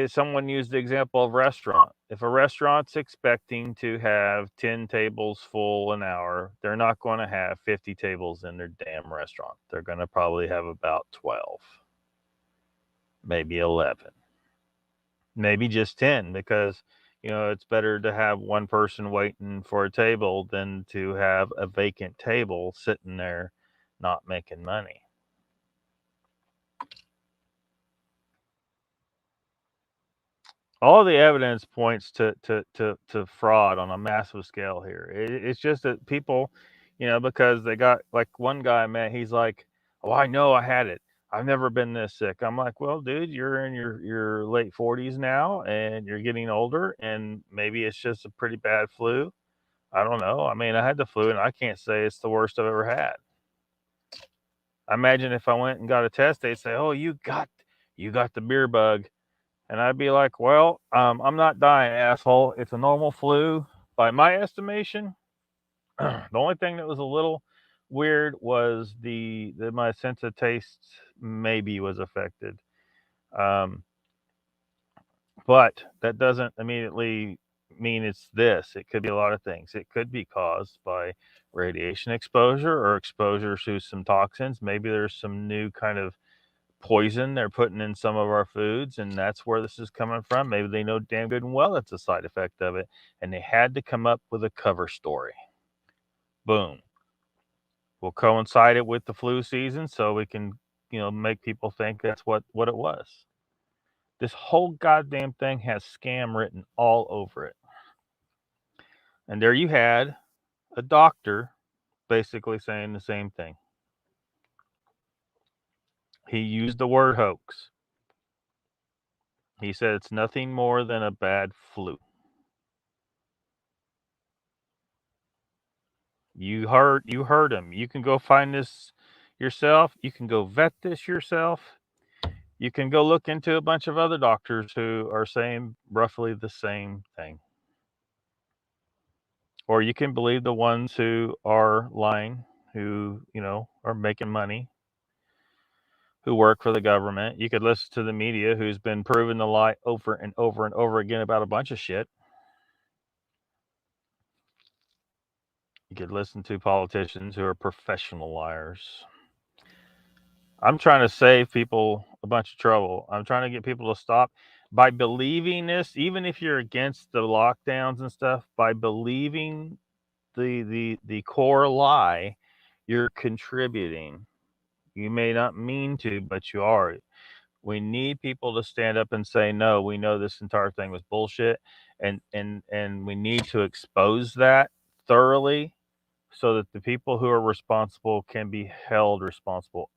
Someone used the example of restaurant. If a restaurant's expecting to have 10 tables full an hour, they're not going to have 50 tables in their damn restaurant. They're going to probably have about 12, maybe 11, maybe just 10, because it's better to have one person waiting for a table than to have a vacant table sitting there not making money. All the evidence points to fraud on a massive scale here. It's just that people, because they got, like, one guy I met, he's like, oh, I know I had it. I've never been this sick. I'm like, well, dude, you're in your late 40s now and you're getting older, and maybe it's just a pretty bad flu. I don't know. I mean, I had the flu and I can't say it's the worst I've ever had. I imagine if I went and got a test, they'd say, oh, you got the beer bug. And I'd be like, well, I'm not dying, asshole. It's a normal flu. By my estimation, the only thing that was a little weird was my sense of taste maybe was affected. But that doesn't immediately mean it's this. It could be a lot of things. It could be caused by radiation exposure or exposure to some toxins. Maybe there's some new kind of poison they're putting in some of our foods, and that's where this is coming from. Maybe they know damn good and well that's a side effect of it, and they had to come up with a cover story. Boom. We'll coincide it with the flu season so we can, make people think that's what it was. This whole goddamn thing has scam written all over it. And there you had a doctor basically saying the same thing. He used the word hoax. He said it's nothing more than a bad flu. You heard him. You can go find this yourself. You can go vet this yourself. You can go look into a bunch of other doctors who are saying roughly the same thing. Or you can believe the ones who are lying, who, are making money, who work for the government. You could listen to the media who's been proven to lie over and over and over again about a bunch of shit. You could listen to politicians who are professional liars. I'm trying to save people a bunch of trouble. I'm trying to get people to stop by believing this, even if you're against the lockdowns and stuff, by believing the core lie, you're contributing You may not mean to, but you are. We need people to stand up and say, no, we know this entire thing was bullshit. And we need to expose that thoroughly so that the people who are responsible can be held responsible.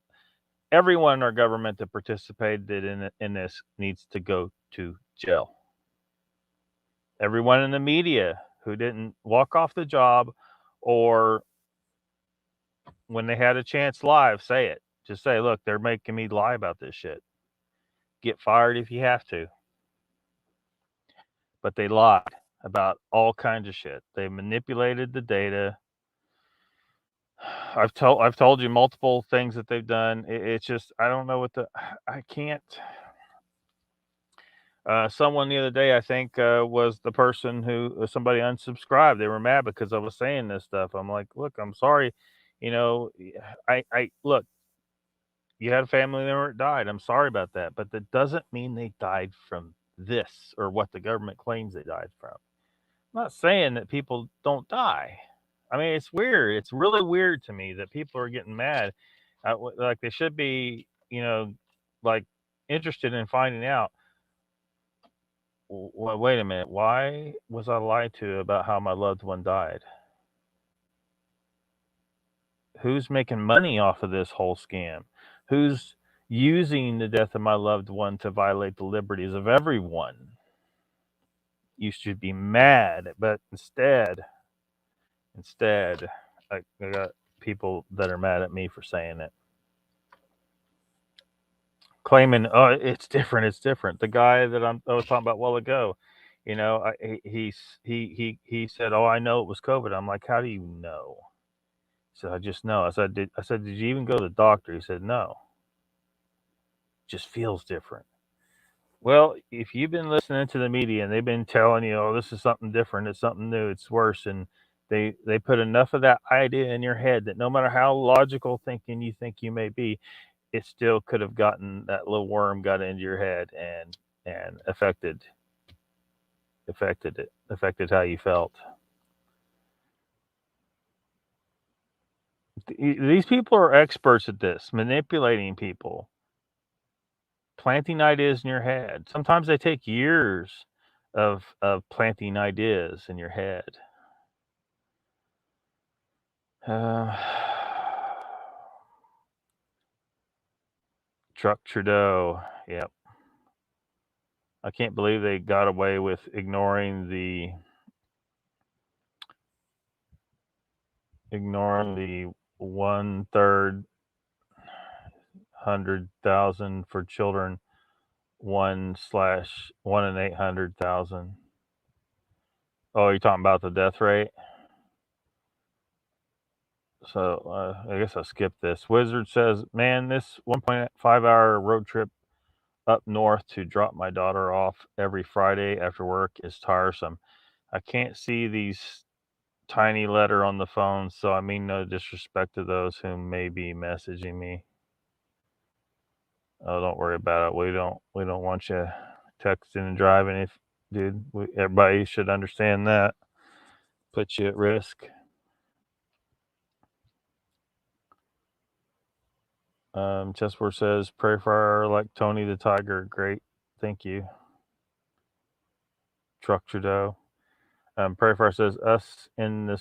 Everyone in our government that participated in this needs to go to jail. Everyone in the media who didn't walk off the job, or when they had a chance live, say it. Just say, look, they're making me lie about this shit. Get fired if you have to. But they lied about all kinds of shit. They manipulated the data. I've told you multiple things that they've done. It's just, I don't know I can't. Someone the other day, I think, was the person who somebody unsubscribed. They were mad because I was saying this stuff. I'm like, look, I'm sorry. You know, I look, you had a family member that died. I'm sorry about that. But that doesn't mean they died from this or what the government claims they died from. I'm not saying that people don't die. I mean, it's weird. It's really weird to me that people are getting mad. Like they should be, like interested in finding out. Well, wait a minute. Why was I lied to about how my loved one died? Who's making money off of this whole scam? Who's using the death of my loved one to violate the liberties of everyone? You should be mad, but instead, I got people that are mad at me for saying it. Claiming, oh, it's different. The guy that I was talking about a while ago, he said, oh, I know it was COVID. I'm like, how do you know? He said, I just know. I said, did you even go to the doctor? He said, no. Just feels different. Well, if you've been listening to the media and they've been telling you, oh, this is something different, it's something new, it's worse, and they put enough of that idea in your head that no matter how logical thinking you think you may be, it still could have gotten, that little worm got into your head and affected how you felt. These people are experts at this, manipulating people, planting ideas in your head. Sometimes they take years of planting ideas in your head. Truck Trudeau, yep. I can't believe they got away with ignoring the 1/3 100,000 for children, 1 in 800,000. Oh, you're talking about the death rate? So I guess I'll skip this. Wizard says, man, this 1.5 hour road trip up north to drop my daughter off every Friday after work is tiresome. I can't see these tiny letter on the phone, so I mean no disrespect to those who may be messaging me. Oh, don't worry about it. We don't want you texting and driving. Everybody should understand that. Puts you at risk. Chessboard says, pray for our like Tony the Tiger. Great. Thank you. Truck Trudeau. Pray for says, us in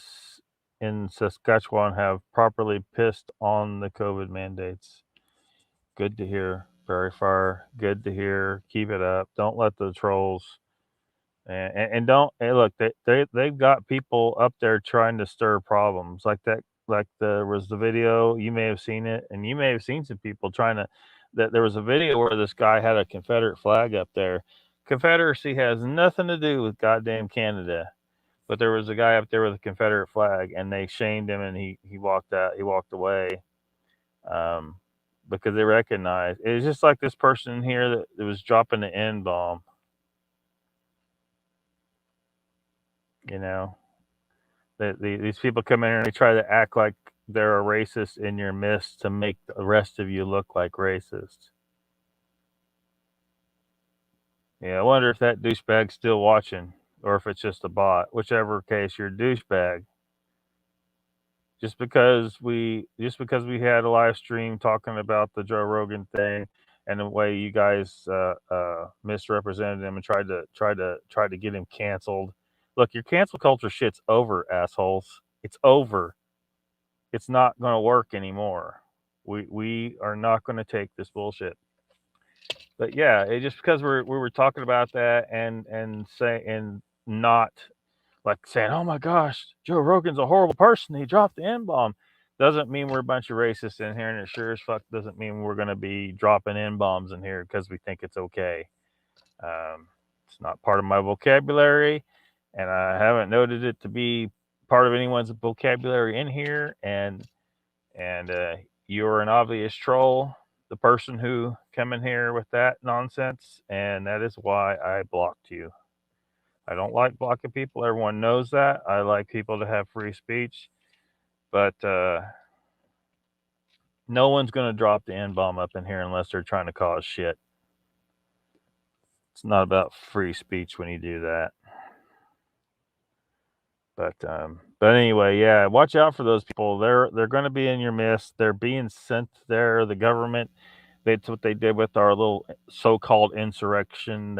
Saskatchewan have properly pissed on the COVID mandates. Good to hear. Prairie Fire. Good to hear. Keep it up. Don't let the trolls and don't look. They've got people up there trying to stir problems like that. Like there was the video. You may have seen it, and you may have seen some people trying to. That there was a video where this guy had a Confederate flag up there. Confederacy has nothing to do with goddamn Canada. But there was a guy up there with a Confederate flag, and they shamed him, and he walked out. He walked away. Because they recognized it was just like this person here that was dropping the N bomb. These people come in here and they try to act like they're a racist in your midst to make the rest of you look like racists. Yeah, I wonder if that douchebag's still watching or if it's just a bot. Whichever case, you're a douchebag. just because we had a live stream talking about the Joe Rogan thing and the way you guys misrepresented him and tried to get him canceled. Look, your cancel culture shit's over, assholes. It's over. It's not going to work anymore. We are not going to take this bullshit. But yeah, just because we were talking about that and not like saying, "Oh my gosh, Joe Rogan's a horrible person. He dropped the N-bomb," doesn't mean we're a bunch of racists in here, and it sure as fuck doesn't mean we're going to be dropping N-bombs in here because we think it's okay. It's not part of my vocabulary, and I haven't noted it to be part of anyone's vocabulary in here. And you're an obvious troll, the person who came in here with that nonsense, and that is why I blocked you. I don't like blocking people. Everyone knows that. I like people to have free speech, but no one's going to drop the N-bomb up in here unless they're trying to cause shit. It's not about free speech when you do that. But anyway, yeah, watch out for those people. They're going to be in your midst. They're being sent there. The government, that's what they did with our little so-called insurrection.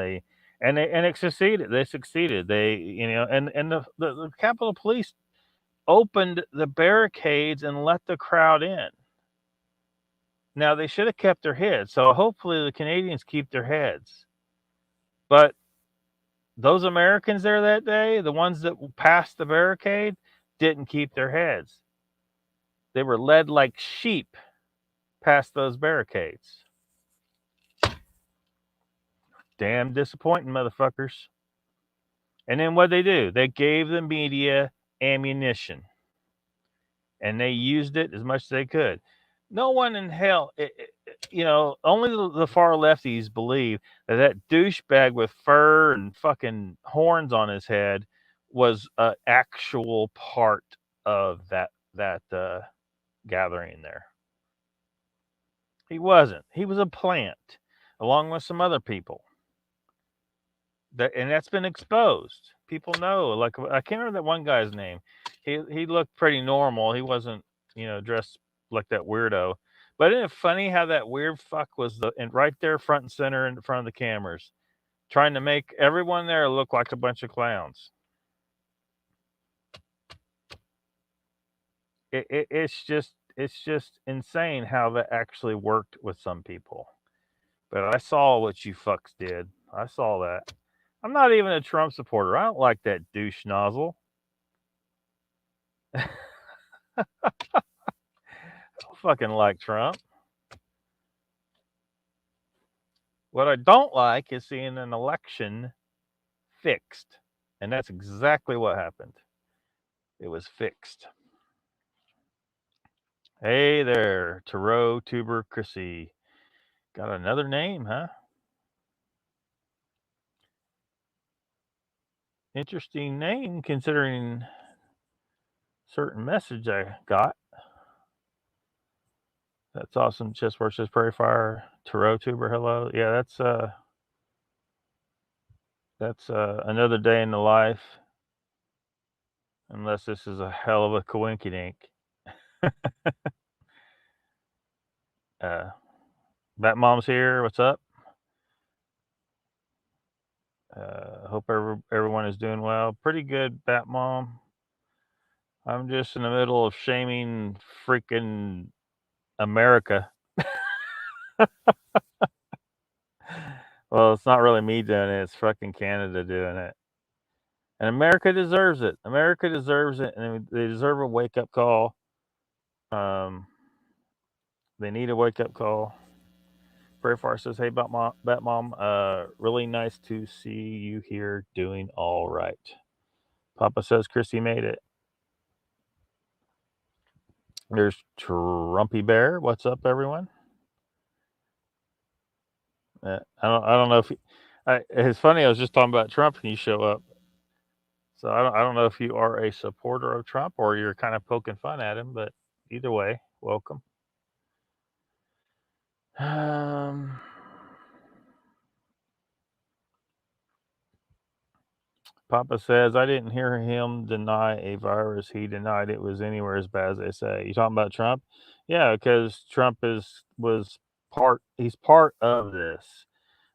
And it succeeded. They succeeded. And the Capitol Police opened the barricades and let the crowd in. Now they should have kept their heads. So hopefully the Canadians keep their heads. But those Americans there that day, the ones that passed the barricade, didn't keep their heads. They were led like sheep past those barricades. Damn disappointing, motherfuckers. And then what they do? They gave the media ammunition. And they used it as much as they could. No one in hell, only the far lefties believe that douchebag with fur and fucking horns on his head was an actual part of that gathering there. He wasn't. He was a plant, along with some other people. And that's been exposed. People know. Like, I can't remember that one guy's name. He looked pretty normal. He wasn't, dressed like that weirdo. But isn't it funny how that weird fuck was right there front and center in front of the cameras, trying to make everyone there look like a bunch of clowns. It's just insane how that actually worked with some people. But I saw what you fucks did. I saw that. I'm not even a Trump supporter. I don't like that douche nozzle. I don't fucking like Trump. What I don't like is seeing an election fixed. And that's exactly what happened. It was fixed. Hey there, Tissot tuberculosis. Got another name, huh? Interesting name considering certain message I got. That's awesome. Chest versus Prairie Fire. Tissot tuber, hello. Yeah, that's another day in the life. Unless this is a hell of a coinkydink. Bat Mom's here. What's up? Hope everyone is doing well. Pretty good, Bat Mom. I'm just in the middle of shaming freaking America. Well, it's not really me doing it. It's fucking Canada doing it. And America deserves it. America deserves it. And they deserve a wake-up call. They need a wake-up call. Prairie Fire says, hey, Bat Mom, really nice to see you here doing all right. Papa says Chrissy made it. There's Trumpy Bear. What's up, everyone? I don't know if it's funny. I was just talking about Trump and you show up. So I don't know if you are a supporter of Trump or you're kind of poking fun at him, but either way, welcome. Papa says, I didn't hear him deny a virus. He denied it was anywhere as bad as they say. You talking about Trump? Yeah, because Trump he's part of this.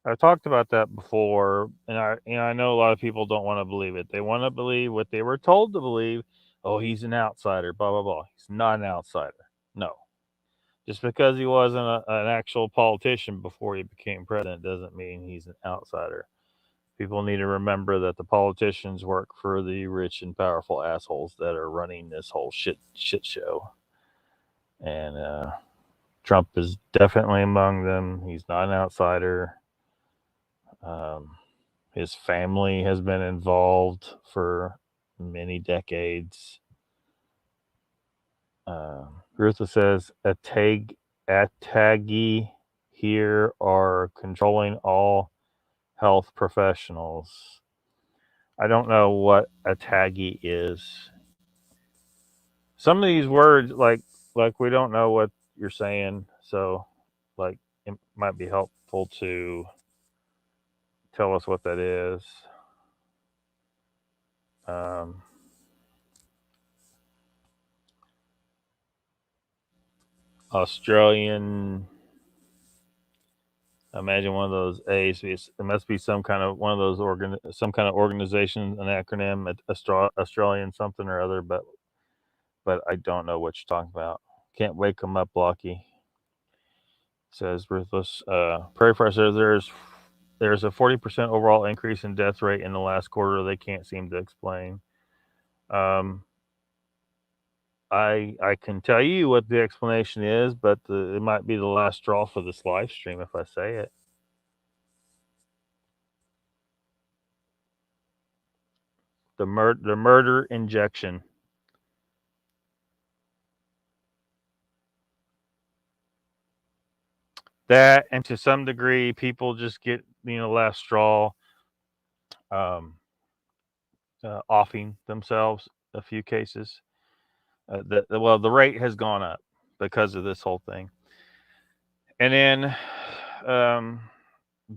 I've talked about that before, and I know a lot of people don't want to believe it. They want to believe what they were told to believe. Oh, he's an outsider, blah, blah, blah. He's not an outsider. No. Just because he wasn't an actual politician before he became president doesn't mean he's an outsider. People need to remember that the politicians work for the rich and powerful assholes that are running this whole shit show. And Trump is definitely among them. He's not an outsider. His family has been involved for many decades. Rutha says, Atagi here are controlling all health professionals. I don't know what Atagi is. Some of these words, like we don't know what you're saying, so like it might be helpful to tell us what that is. Australian. Imagine one of those A's. It must be some kind of one of those some kind of organization, an acronym, Australian something or other. But I don't know what you're talking about. Can't wake them up, Blocky. Says Ruthless. Prairie Fire says there's a 40% overall increase in death rate in the last quarter. They can't seem to explain. I can tell you what the explanation is, but it might be the last straw for this live stream if I say it. The murder injection. That, and to some degree, people just get last straw, offing themselves. A few cases. The rate has gone up because of this whole thing, and then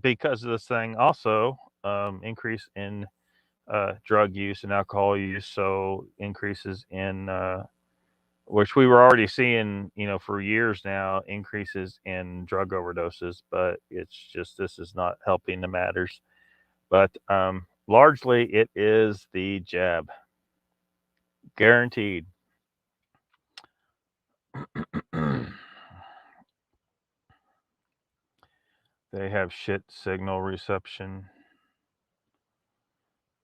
because of this thing also increase in drug use and alcohol use, so increases in which we were already seeing for years now, increases in drug overdoses, but it's just this is not helping the matters. But largely it is the jab, guaranteed. They have shit signal reception.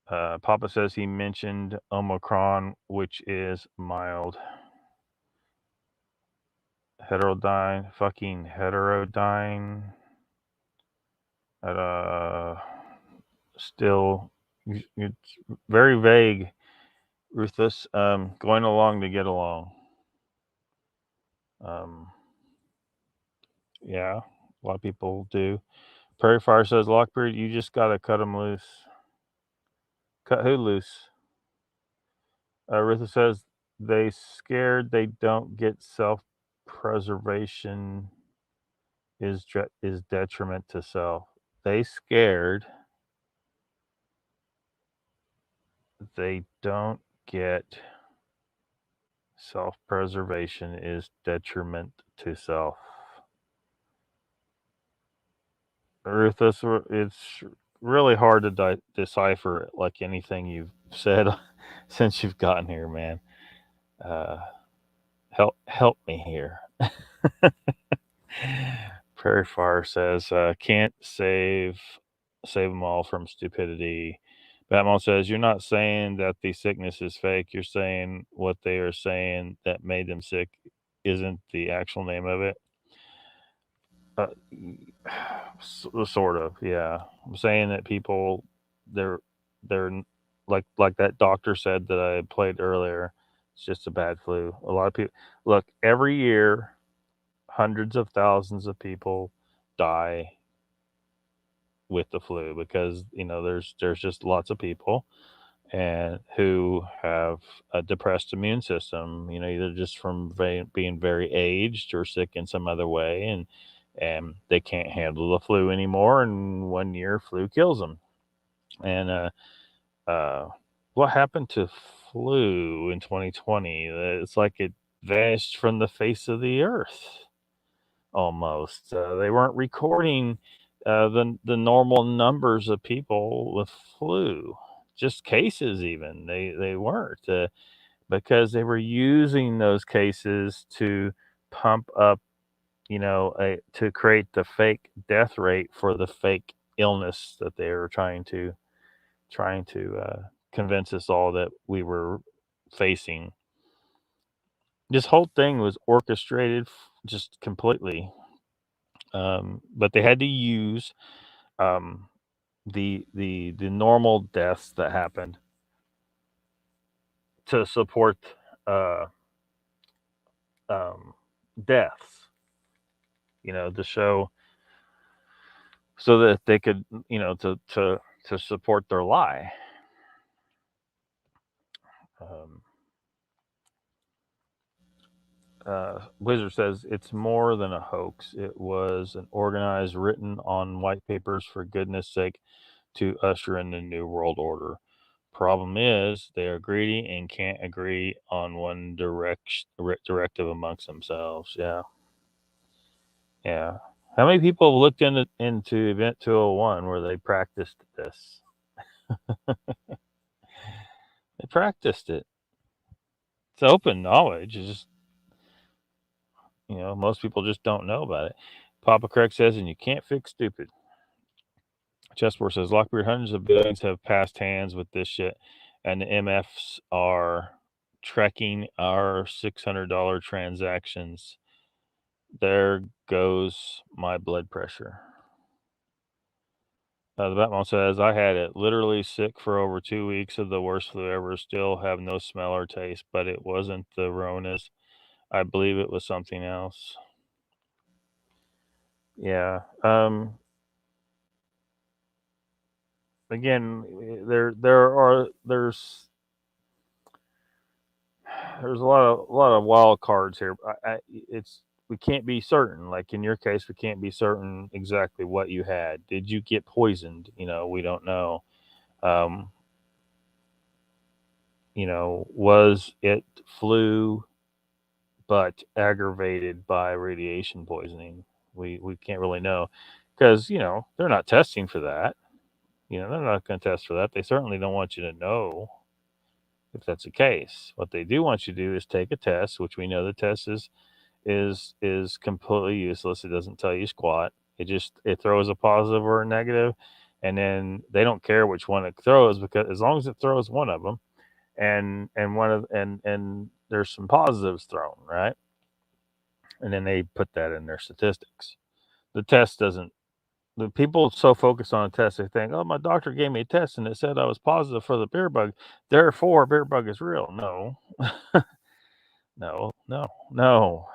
Papa says he mentioned Omicron, which is mild. Fucking heterodyne. Still, it's very vague. Ruthless, going along to get along. Yeah, a lot of people do. Prairie Fire says, Lockbeard, you just gotta cut them loose. Cut who loose? Ruthless says, they scared they don't get self-preservation is detriment to self. They scared they don't get self-preservation is detriment to self. Ruthless, it's really hard to decipher like anything you've said since you've gotten here, man. Help me here. Prairie Fire says, can't save them all from stupidity. Batman says, you're not saying that the sickness is fake. You're saying what they are saying that made them sick isn't the actual name of it. Sort of, yeah. I'm saying that people, they're like that doctor said that I played earlier. It's just a bad flu. A lot of people look every year. Hundreds of thousands of people die with the flu because there's just lots of people and who have a depressed immune system, either just from being very aged or sick in some other way, and they can't handle the flu anymore, and 1 year flu kills them. And what happened to flu in 2020? It's like it vanished from the face of the earth almost. They weren't recording the normal numbers of people with flu, just cases even. They weren't because they were using those cases to pump up, to create the fake death rate for the fake illness that they were trying to convince us all that we were facing. This whole thing was orchestrated just completely. But they had to use the normal deaths that happened to support uh, deaths. To show so that they could, to support their lie. Um, Wizard says it's more than a hoax. It was an organized, written on white papers for goodness sake to usher in the new world order. Problem is, they are greedy and can't agree on one directive amongst themselves. Yeah, yeah. How many people have looked into Event 201 where they practiced this? They practiced it. It's open knowledge. It's just, most people just don't know about it. Papa Craig says, and you can't fix stupid. Chessboard says, Lockbeard, hundreds of billions have passed hands with this shit, and the MFs are tracking our $600 transactions. There goes my blood pressure. The Batman says, I had it literally sick for over 2 weeks of the worst flu ever. Still have no smell or taste, but it wasn't the Ronas. I believe it was something else. Yeah. Again, there's a lot of wild cards here. We can't be certain. Like in your case, we can't be certain exactly what you had. Did you get poisoned? We don't know. Was it flu, but aggravated by radiation poisoning? We can't really know because they're not testing for that. They're not going to test for that. They certainly don't want you to know if that's the case. What they do want you to do is take a test, which we know the test is completely useless. It doesn't tell you squat. It throws a positive or a negative, and then they don't care which one it throws because as long as it throws one of them, and there's some positives thrown, right? And then they put that in their statistics. The test doesn't. The people so focused on a test, they think, "Oh, my doctor gave me a test and it said I was positive for the beer bug, therefore beer bug is real." No, no.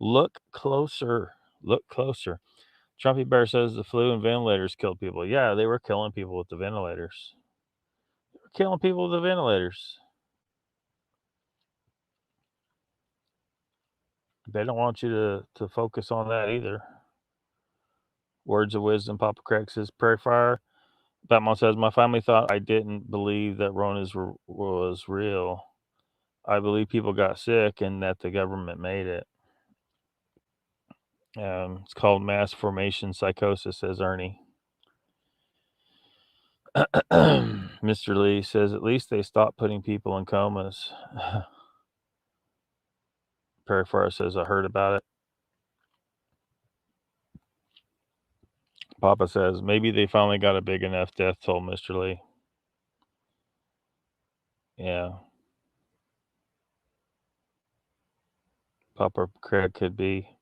Look closer. Look closer. Trumpy Bear says the flu and ventilators killed people. Yeah, they were killing people with the ventilators. They were killing people with the ventilators. They don't want you to focus on that either. Words of wisdom, Papa Craig says, Prairie Fire. Batman says, my family thought I didn't believe that Rona's was real. I believe people got sick and that the government made it. It's called mass formation psychosis, says Ernie. Mr. Lee says, at least they stopped putting people in comas. Prairie Fire says, I heard about it. Papa says, maybe they finally got a big enough death toll, Mr. Lee. Yeah. Papa Craig could be.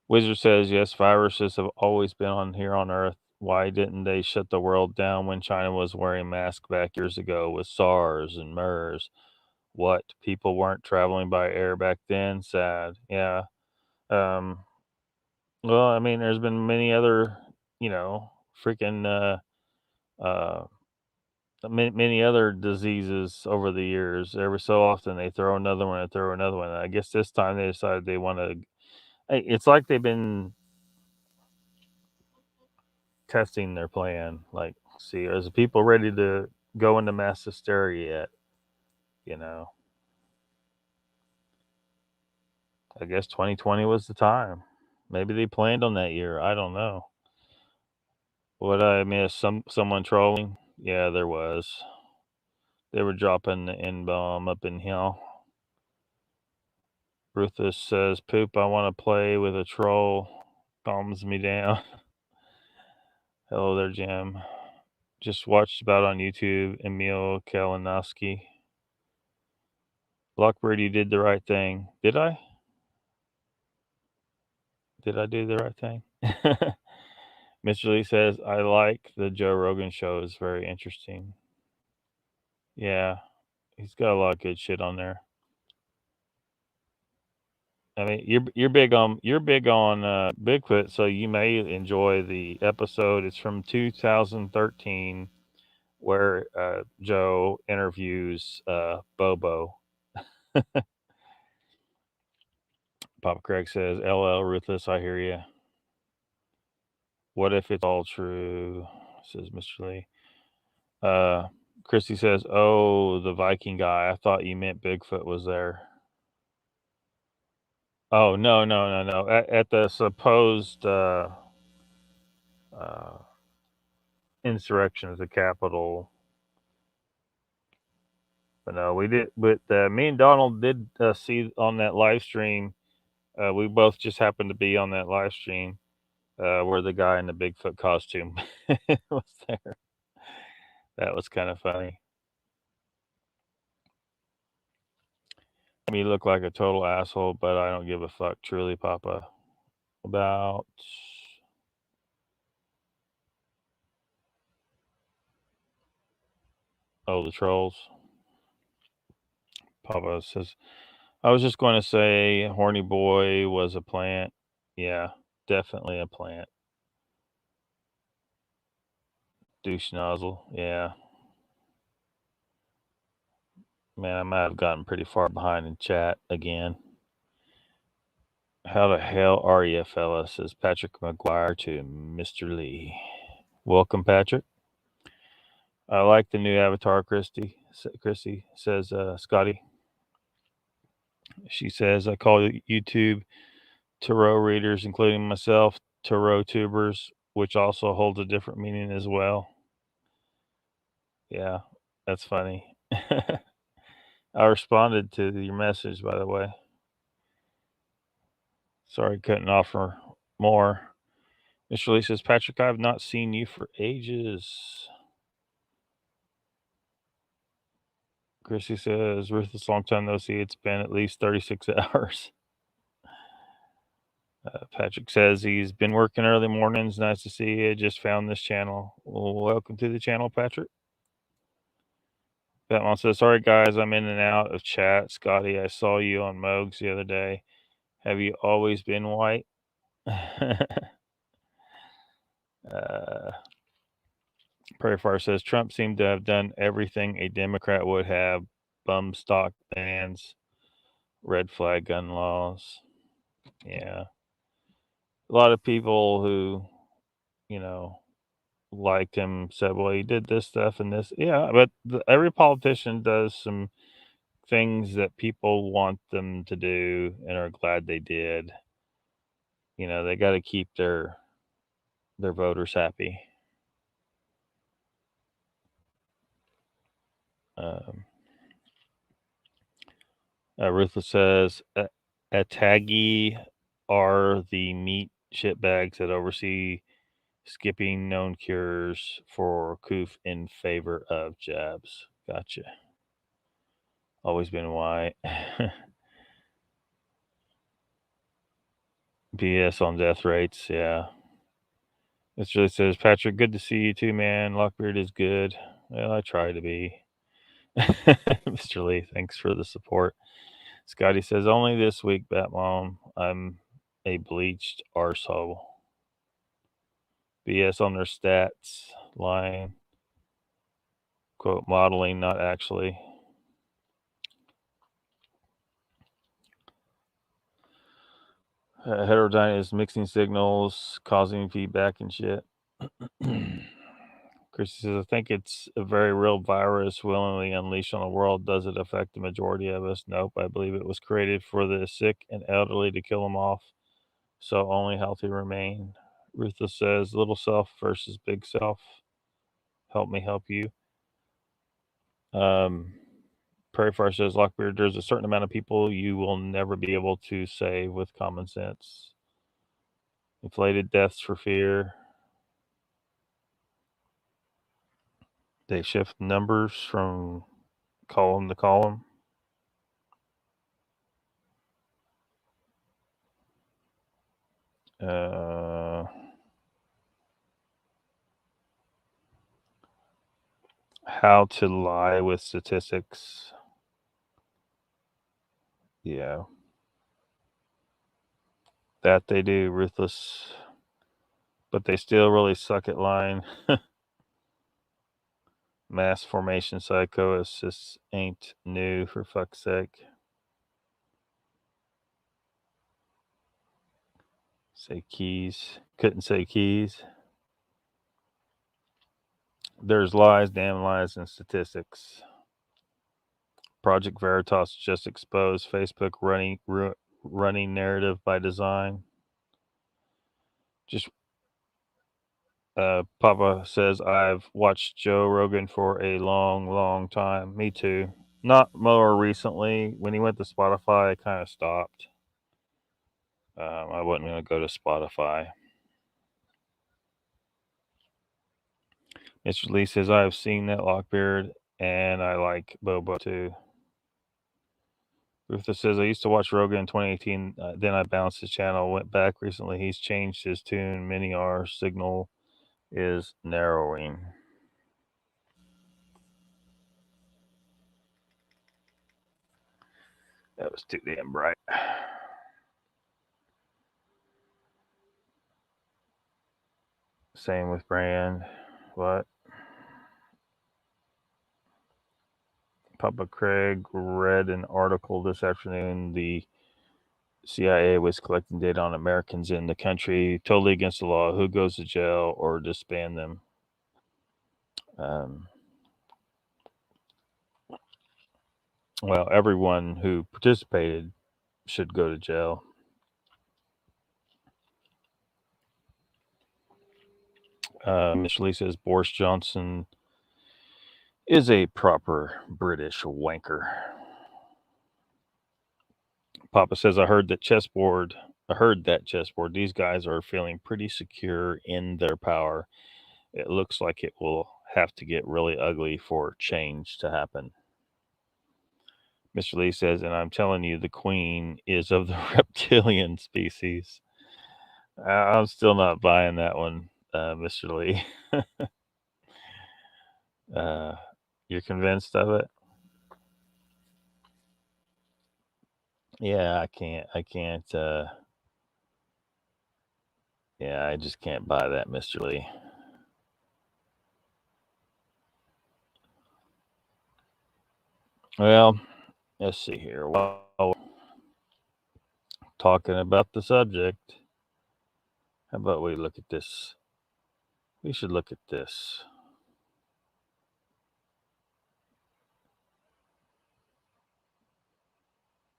Wizard says, yes, viruses have always been on here on Earth. Why didn't they shut the world down when China was wearing masks back years ago with SARS and MERS? What? People weren't traveling by air back then? Sad. Yeah. Well, I mean, there's been many other, freaking, many other diseases over the years. Every so often they throw another one and throw another one. I guess this time they decided they want to. It's like they've been testing their plan. Like, see, are the people ready to go into mass hysteria yet. You know, I guess 2020 was the time. Maybe they planned on that year. I don't know. What I miss? Someone trolling? Yeah, there was. They were dropping the N bomb up in here. Rufus says, "Poop. I want to play with a troll. Calms me down." Hello there, Jim. Just watched about on YouTube. Emil Kalinowski. Lockbeard, you did the right thing. Did I? Did I do the right thing? Mr. Lee says, I like the Joe Rogan show. It's very interesting. Yeah, he's got a lot of good shit on there. I mean, you're big on Bigfoot, so you may enjoy the episode. It's from 2013, where Joe interviews Bobo. Papa Craig says, "LL Ruthless, I hear you. What if it's all true?" Says Mr. Lee. Christy says, "Oh, the Viking guy. I thought you meant Bigfoot was there." Oh, no. At the supposed insurrection at the Capitol. But no, we did. But me and Donald did see on that live stream. We both just happened to be on that live stream where the guy in the Bigfoot costume was there. That was kind of funny. Me look like a total asshole, but I don't give a fuck. Truly, Papa. About the trolls. Papa says, I was just going to say, Horny Boy was a plant. Yeah, definitely a plant. Douche nozzle. Yeah. Man, I might have gotten pretty far behind in chat again. How the hell are you, fella? Says Patrick McGuire to Mr. Lee. Welcome, Patrick. I like the new avatar, Christy, says Scotty. She says, I call YouTube tarot readers, including myself, tarot tubers, which also holds a different meaning as well. Yeah, that's funny. I responded to your message, by the way. Sorry, couldn't offer more. Mr. Lee says, Patrick, I have not seen you for ages. Chrissy says, Ruthless, long time no see. It's been at least 36 hours. Patrick says he's been working early mornings. Nice to see you. Just found this channel. Well, welcome to the channel, Patrick. Batman says, sorry, guys, I'm in and out of chat. Scotty, I saw you on Mogs the other day. Have you always been white? Prairie Fire says, Trump seemed to have done everything a Democrat would have. Bum stock bans, red flag gun laws. Yeah. A lot of people who, liked him said, well, he did this stuff and this. Yeah, but every politician does some things that people want them to do and are glad they did. They got to keep their voters happy. Ruthless says, Atagi are the meat shitbags that oversee skipping known cures for coof in favor of jabs. Gotcha. Always been white. BS on death rates, yeah. It really says, Patrick, good to see you too, man. Lockbeard is good. Well, I try to be. Mr. Lee, thanks for the support. Scotty says, only this week, Batmom. I'm a bleached arsehole. BS on their stats. Lying. Quote, modeling, not actually. Heterodyne is mixing signals, causing feedback and shit. Chris says, I think it's a very real virus willingly unleashed on the world. Does it affect the majority of us? Nope. I believe it was created for the sick and elderly to kill them off, so only healthy remain. Ruthless says, little self versus big self. Help me help you. Prairie Fire says, Lockbeard, there's a certain amount of people you will never be able to save with common sense. Inflated deaths for fear. They shift numbers from column to column. How to lie with statistics. Yeah. That they do, Ruthless. But they still really suck at lying. Mass formation psychosis ain't new, for fuck's sake. Say keys. Couldn't say keys. There's lies, damn lies, and statistics. Project Veritas just exposed Facebook running narrative by design. Just Papa says, I've watched Joe Rogan for a long, long time. Me too. Not more recently. When he went to Spotify, I kind of stopped. I wasn't going to go to Spotify. Mr. Lee says, I've seen that Lockbeard, and I like Bobo too. Ruthless says, I used to watch Rogan in 2018. Then I bounced his channel, went back recently. He's changed his tune. Mini R signal is narrowing. That was too damn bright. Same with Brand. What? Papa Craig read an article this afternoon. The CIA was collecting data on Americans in the country, totally against the law. Who goes to jail or disband them? Well, everyone who participated should go to jail. Mr. Lee says Boris Johnson is a proper British wanker. Papa says, I heard that chessboard. These guys are feeling pretty secure in their power. It looks like it will have to get really ugly for change to happen. Mr. Lee says, and I'm telling you, the queen is of the reptilian species. I'm still not buying that one, Mr. Lee. You're convinced of it? Yeah, I can't. Yeah, I just can't buy that, Mr. Lee. Well, let's see here. While talking about the subject, how about we look at this? We should look at this.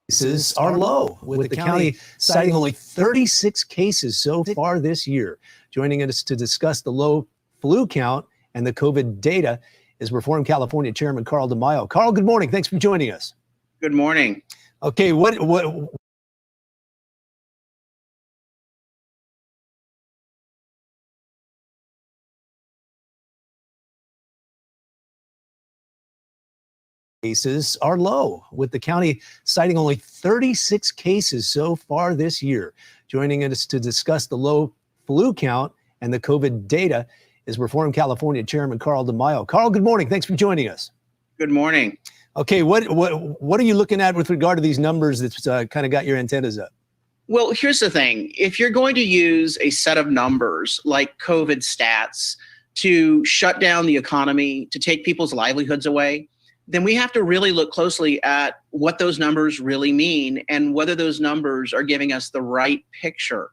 Cases are low, with the county citing only 36 cases so far this year. Joining us to discuss the low flu count and the COVID data is Reform California Chairman Carl DeMaio. Carl, good morning. Thanks for joining us. Good morning. Okay, what cases are low, with the county citing only 36 cases so far this year. Joining us to discuss the low flu count and the COVID data is Reform California Chairman Carl DeMaio. Carl, good morning. Thanks for joining us. Good morning. Okay, what are you looking at with regard to these numbers that's kind of got your antennas up? Well, here's the thing. If you're going to use a set of numbers like COVID stats to shut down the economy, to take people's livelihoods away, then we have to really look closely at what those numbers really mean and whether those numbers are giving us the right picture.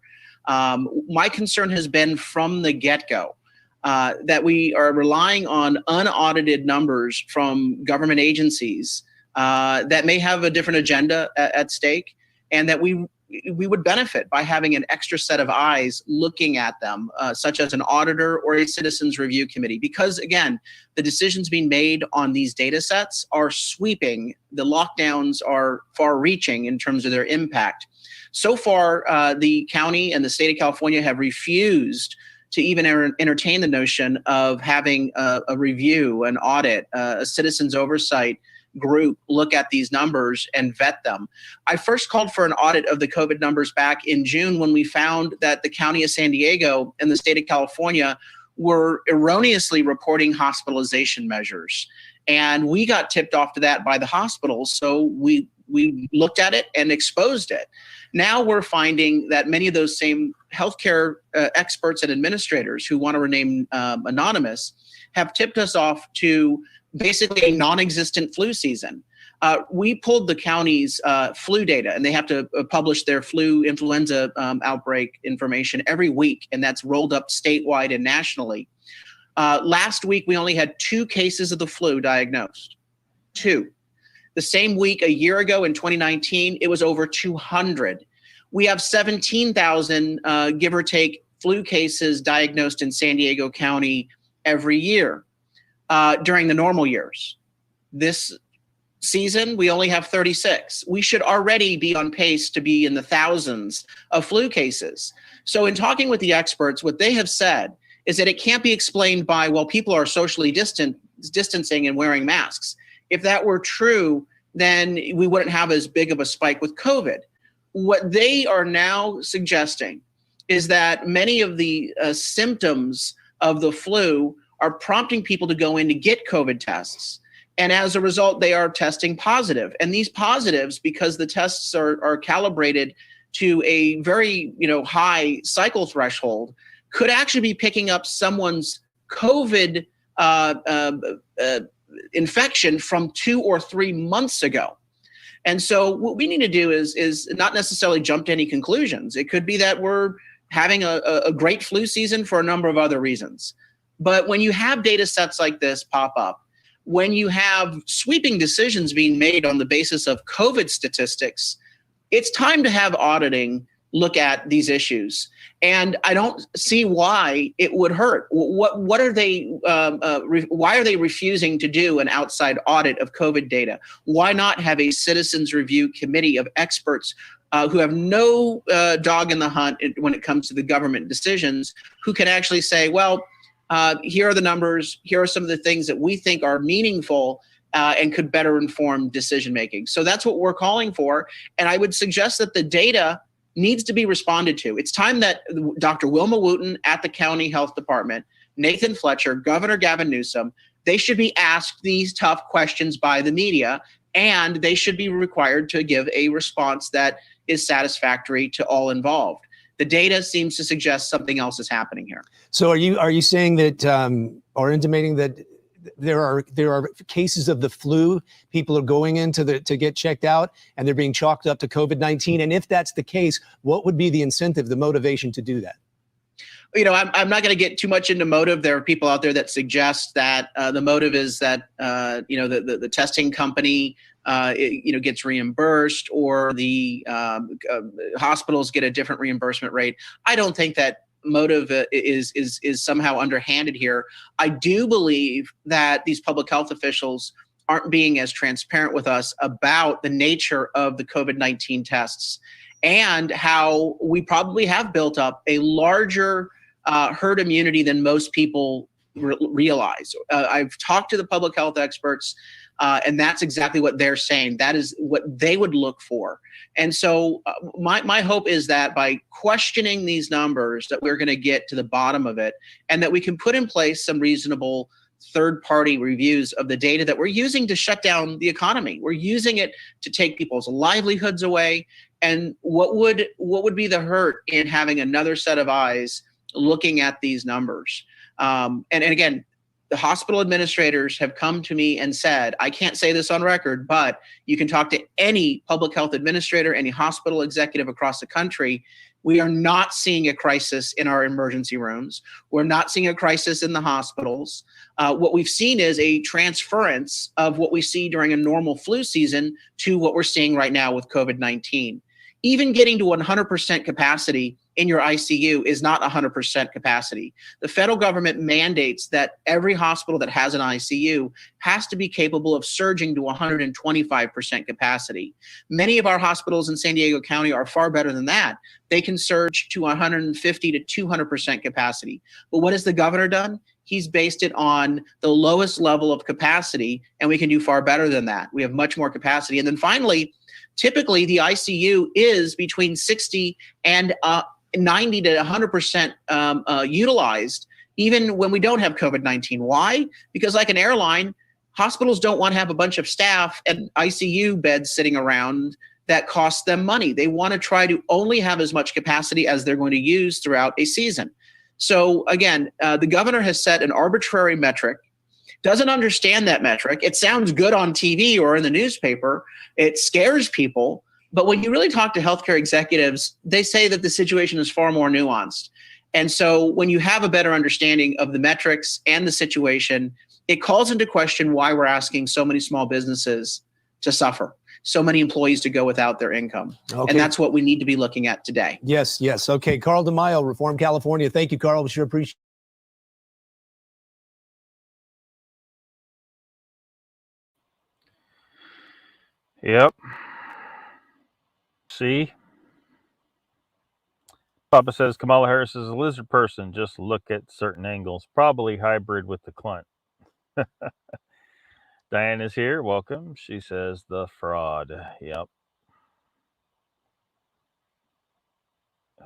My concern has been from the get-go that we are relying on unaudited numbers from government agencies that may have a different agenda at stake, and that we would benefit by having an extra set of eyes looking at them, such as an auditor or a citizens review committee. Because again, the decisions being made on these data sets are sweeping. The lockdowns are far-reaching in terms of their impact. So far, the county and the state of California have refused to even entertain the notion of having a review, an audit, a citizens oversight group look at these numbers and vet them. I first called for an audit of the COVID numbers back in June when we found that the county of San Diego and the state of California were erroneously reporting hospitalization measures. And we got tipped off to that by the hospitals. So we looked at it and exposed it. Now we're finding that many of those same healthcare experts and administrators who want to remain anonymous have tipped us off to basically a non-existent flu season. We pulled the county's flu data, and they have to publish their flu influenza outbreak information every week, and that's rolled up statewide and nationally. Last week, we only had 2 cases of the flu diagnosed. 2. The same week a year ago in 2019, it was over 200. We have 17,000, give or take, flu cases diagnosed in San Diego County every year during the normal years. This season, we only have 36. We should already be on pace to be in the thousands of flu cases. So in talking with the experts, what they have said is that it can't be explained by, well, people are socially distancing and wearing masks. If that were true, then we wouldn't have as big of a spike with COVID. What they are now suggesting is that many of the symptoms of the flu are prompting people to go in to get COVID tests. And as a result, they are testing positive. And these positives, because the tests are calibrated to a very high cycle threshold, could actually be picking up someone's COVID infection from 2 or 3 months ago. And so what we need to do is not necessarily jump to any conclusions. It could be that we're having a great flu season for a number of other reasons. But when you have data sets like this pop up, when you have sweeping decisions being made on the basis of COVID statistics, it's time to have auditing look at these issues. And I don't see why it would hurt. What are they? Why are they refusing to do an outside audit of COVID data? Why not have a citizens review committee of experts who have no dog in the hunt when it comes to the government decisions, who can actually say, well, here are the numbers, here are some of the things that we think are meaningful and could better inform decision making. So that's what we're calling for. And I would suggest that the data needs to be responded to. It's time that Dr. Wilma Wooten at the County Health Department, Nathan Fletcher, Governor Gavin Newsom, they should be asked these tough questions by the media, and they should be required to give a response that is satisfactory to all involved. The data seems to suggest something else is happening here. So are you saying that or intimating that there are cases of the flu, people are going in to get checked out and they're being chalked up to COVID-19? And if that's the case, what would be the incentive, the motivation to do that? I'm not going to get too much into motive. There are people out there that suggest that the motive is that the testing company gets reimbursed, or the hospitals get a different reimbursement rate. I don't think that motive is somehow underhanded here. I do believe that these public health officials aren't being as transparent with us about the nature of the COVID-19 tests and how we probably have built up a larger herd immunity than most people realize. I've talked to the public health experts, and that's exactly what they're saying. That is what they would look for. And so my hope is that by questioning these numbers, that we're going to get to the bottom of it, and that we can put in place some reasonable third-party reviews of the data that we're using to shut down the economy. We're using it to take people's livelihoods away. And what would be the hurt in having another set of eyes looking at these numbers? And again, the hospital administrators have come to me and said, I can't say this on record, but you can talk to any public health administrator, any hospital executive across the country. We are not seeing a crisis in our emergency rooms. We're not seeing a crisis in the hospitals. What we've seen is a transference of what we see during a normal flu season to what we're seeing right now with COVID-19. Even getting to 100% capacity in your ICU is not 100% capacity. The federal government mandates that every hospital that has an ICU has to be capable of surging to 125% capacity. Many of our hospitals in San Diego County are far better than that. They can surge to 150 to 200% capacity. But what has the governor done? He's based it on the lowest level of capacity, and we can do far better than that. We have much more capacity. And then finally, typically the ICU is between 60 and 90 to 100% utilized, even when we don't have COVID-19. Why? Because like an airline, hospitals don't want to have a bunch of staff and ICU beds sitting around that cost them money. They want to try to only have as much capacity as they're going to use throughout a season. So again, the governor has set an arbitrary metric, doesn't understand that metric. It sounds good on TV or in the newspaper. It scares people. But when you really talk to healthcare executives, they say that the situation is far more nuanced. And so when you have a better understanding of the metrics and the situation, it calls into question why we're asking so many small businesses to suffer, so many employees to go without their income. Okay. And that's what we need to be looking at today. Yes, yes. Okay, Carl DeMaio, Reform California. Thank you, Carl. We sure appreciate Yep. See? Papa says Kamala Harris is a lizard person. Just look at certain angles. Probably hybrid with the Clunt. Diane is here. Welcome. She says the fraud. Yep.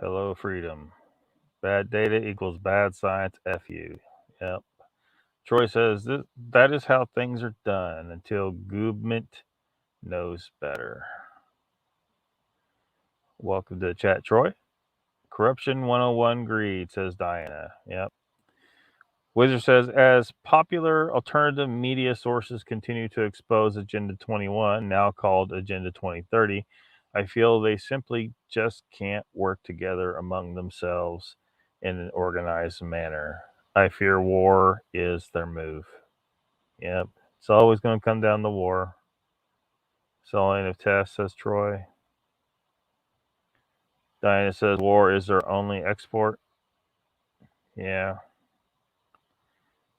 Hello, freedom. Bad data equals bad science. F you. Yep. Troy says that is how things are done until government knows better. Welcome to the chat, Troy. Corruption 101 greed, says Diana. Yep. Wizard says, as popular alternative media sources continue to expose Agenda 21, now called Agenda 2030, I feel they simply just can't work together among themselves in an organized manner. I fear war is their move. Yep. It's always going to come down to war. Selling of tests, says Troy. Diana says, war is their only export. Yeah.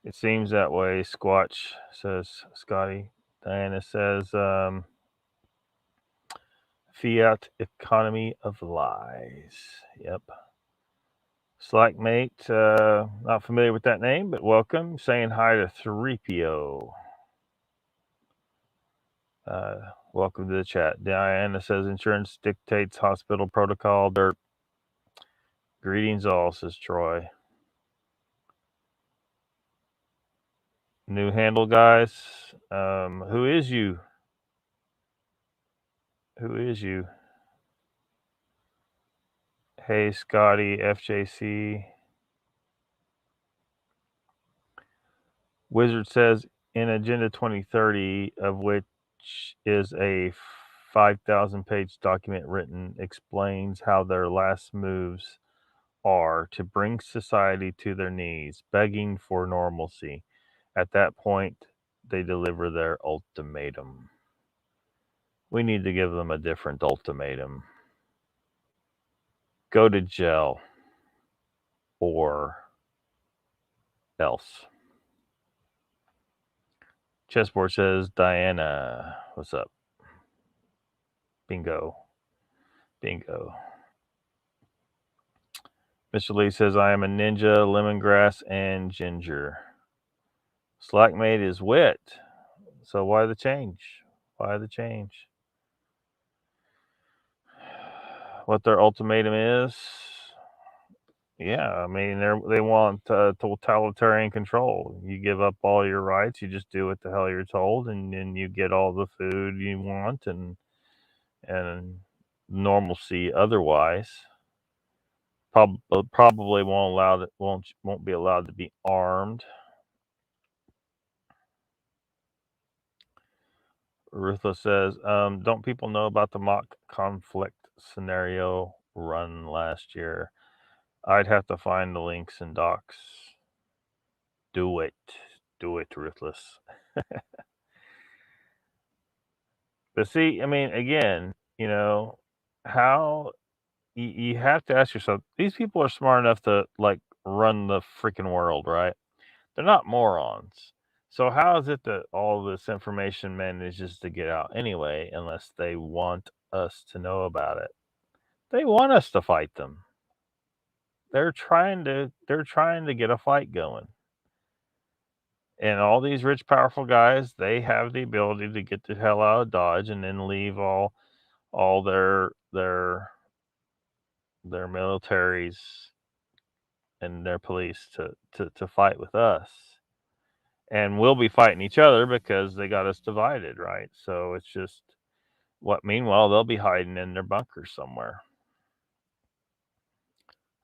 It seems that way, Squatch, says Scotty. Diana says, fiat economy of lies. Yep. Slackmate, not familiar with that name, but welcome. Saying hi to 3PO. Welcome to the chat. Diana says, insurance dictates hospital protocol. Dirt. Greetings all, says Troy. New handle, guys. Who is you? Who is you? Hey, Scotty, FJC. Wizard says in Agenda 2030, of which is a 5,000 page document written, explains how their last moves are to bring society to their knees, begging for normalcy. At that point, they deliver their ultimatum. We need to give them a different ultimatum. Go to jail or else. Chessboard says, Diana, what's up? Bingo. Bingo. Mr. Lee says, I am a ninja, lemongrass, and ginger. Slackmate is wit. So why the change? Why the change? What their ultimatum is? Yeah, I mean, they want totalitarian control. You give up all your rights. You just do what the hell you're told, and then you get all the food you want and normalcy otherwise. Probably won't be allowed to be armed. Ruthless says, don't people know about the mock conflict scenario run last year. I'd have to find the links and docs. Do it, Ruthless. But see, I mean, again, how you have to ask yourself, these people are smart enough to like run the freaking world, right? They're not morons. So how is it that all this information manages to get out anyway, unless they want us to know about it? They want us to fight them. They're trying to get a fight going. And all these rich, powerful guys, they have the ability to get the hell out of Dodge and then leave all their militaries and their police to fight with us. And we'll be fighting each other because they got us divided, right? So it's just meanwhile, they'll be hiding in their bunkers somewhere.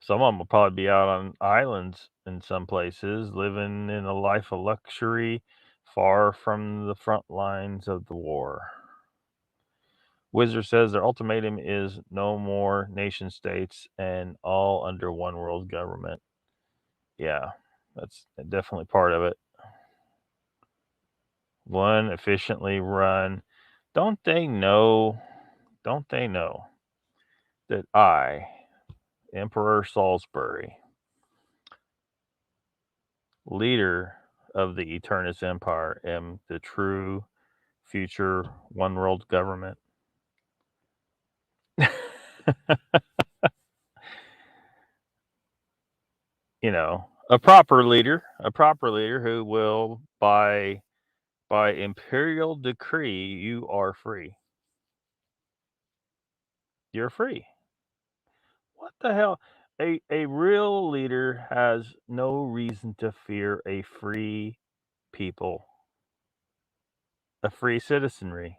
Some of them will probably be out on islands in some places, living in a life of luxury, far from the front lines of the war. Wizard says their ultimatum is no more nation states and all under one world government. Yeah, that's definitely part of it. One efficiently run. Don't they know that I, Emperor Salisbury, leader of the Eternus Empire, am the true future one world government? A proper leader who will, by imperial decree, you are free. You're free. What the hell? A real leader has no reason to fear a free people, a free citizenry,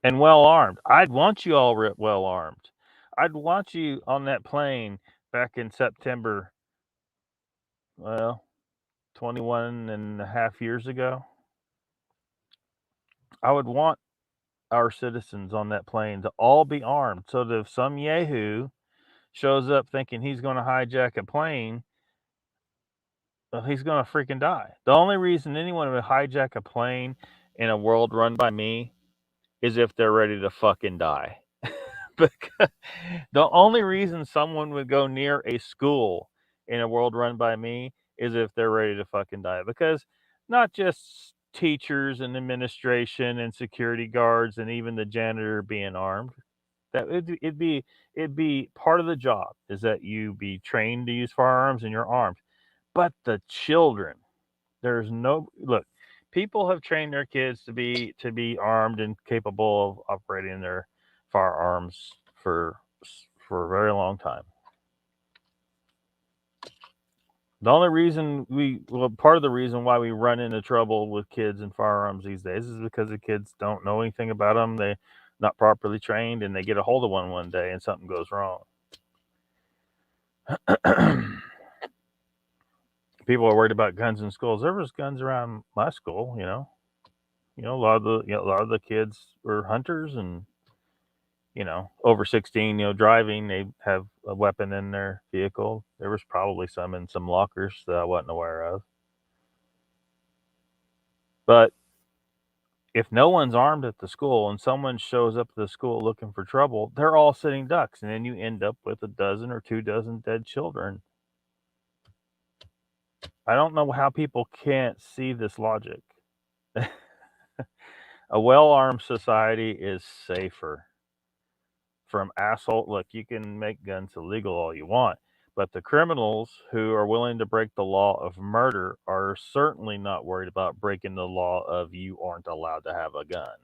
and well armed. I'd want you all well armed. I'd want you on that plane back in September, 21 and a half years ago. I would want our citizens on that plane to all be armed so that if some yahoo shows up thinking he's going to hijack a plane, well, he's going to freaking die. The only reason anyone would hijack a plane in a world run by me is if they're ready to fucking die. Because the only reason someone would go near a school in a world run by me is if they're ready to fucking die. Because not just teachers and administration and security guards and even the janitor being armed. That it'd be part of the job is that you be trained to use firearms and you're armed. But the children, there's no look. People have trained their kids to be armed and capable of operating their firearms for a very long time. The only reason part of the reason why we run into trouble with kids and firearms these days is because the kids don't know anything about them. They're not properly trained, and they get a hold of one day, and something goes wrong. People are worried about guns in schools. There was guns around my school. A lot of the kids were hunters, and over 16, driving, they have a weapon in their vehicle. There was probably some in some lockers that I wasn't aware of. But if no one's armed at the school and someone shows up at the school looking for trouble, they're all sitting ducks. And then you end up with a dozen or 2 dozen dead children. I don't know how people can't see this logic. A well-armed society is safer from asshole. Look, you can make guns illegal all you want, but the criminals who are willing to break the law of murder are certainly not worried about breaking the law of you aren't allowed to have a gun.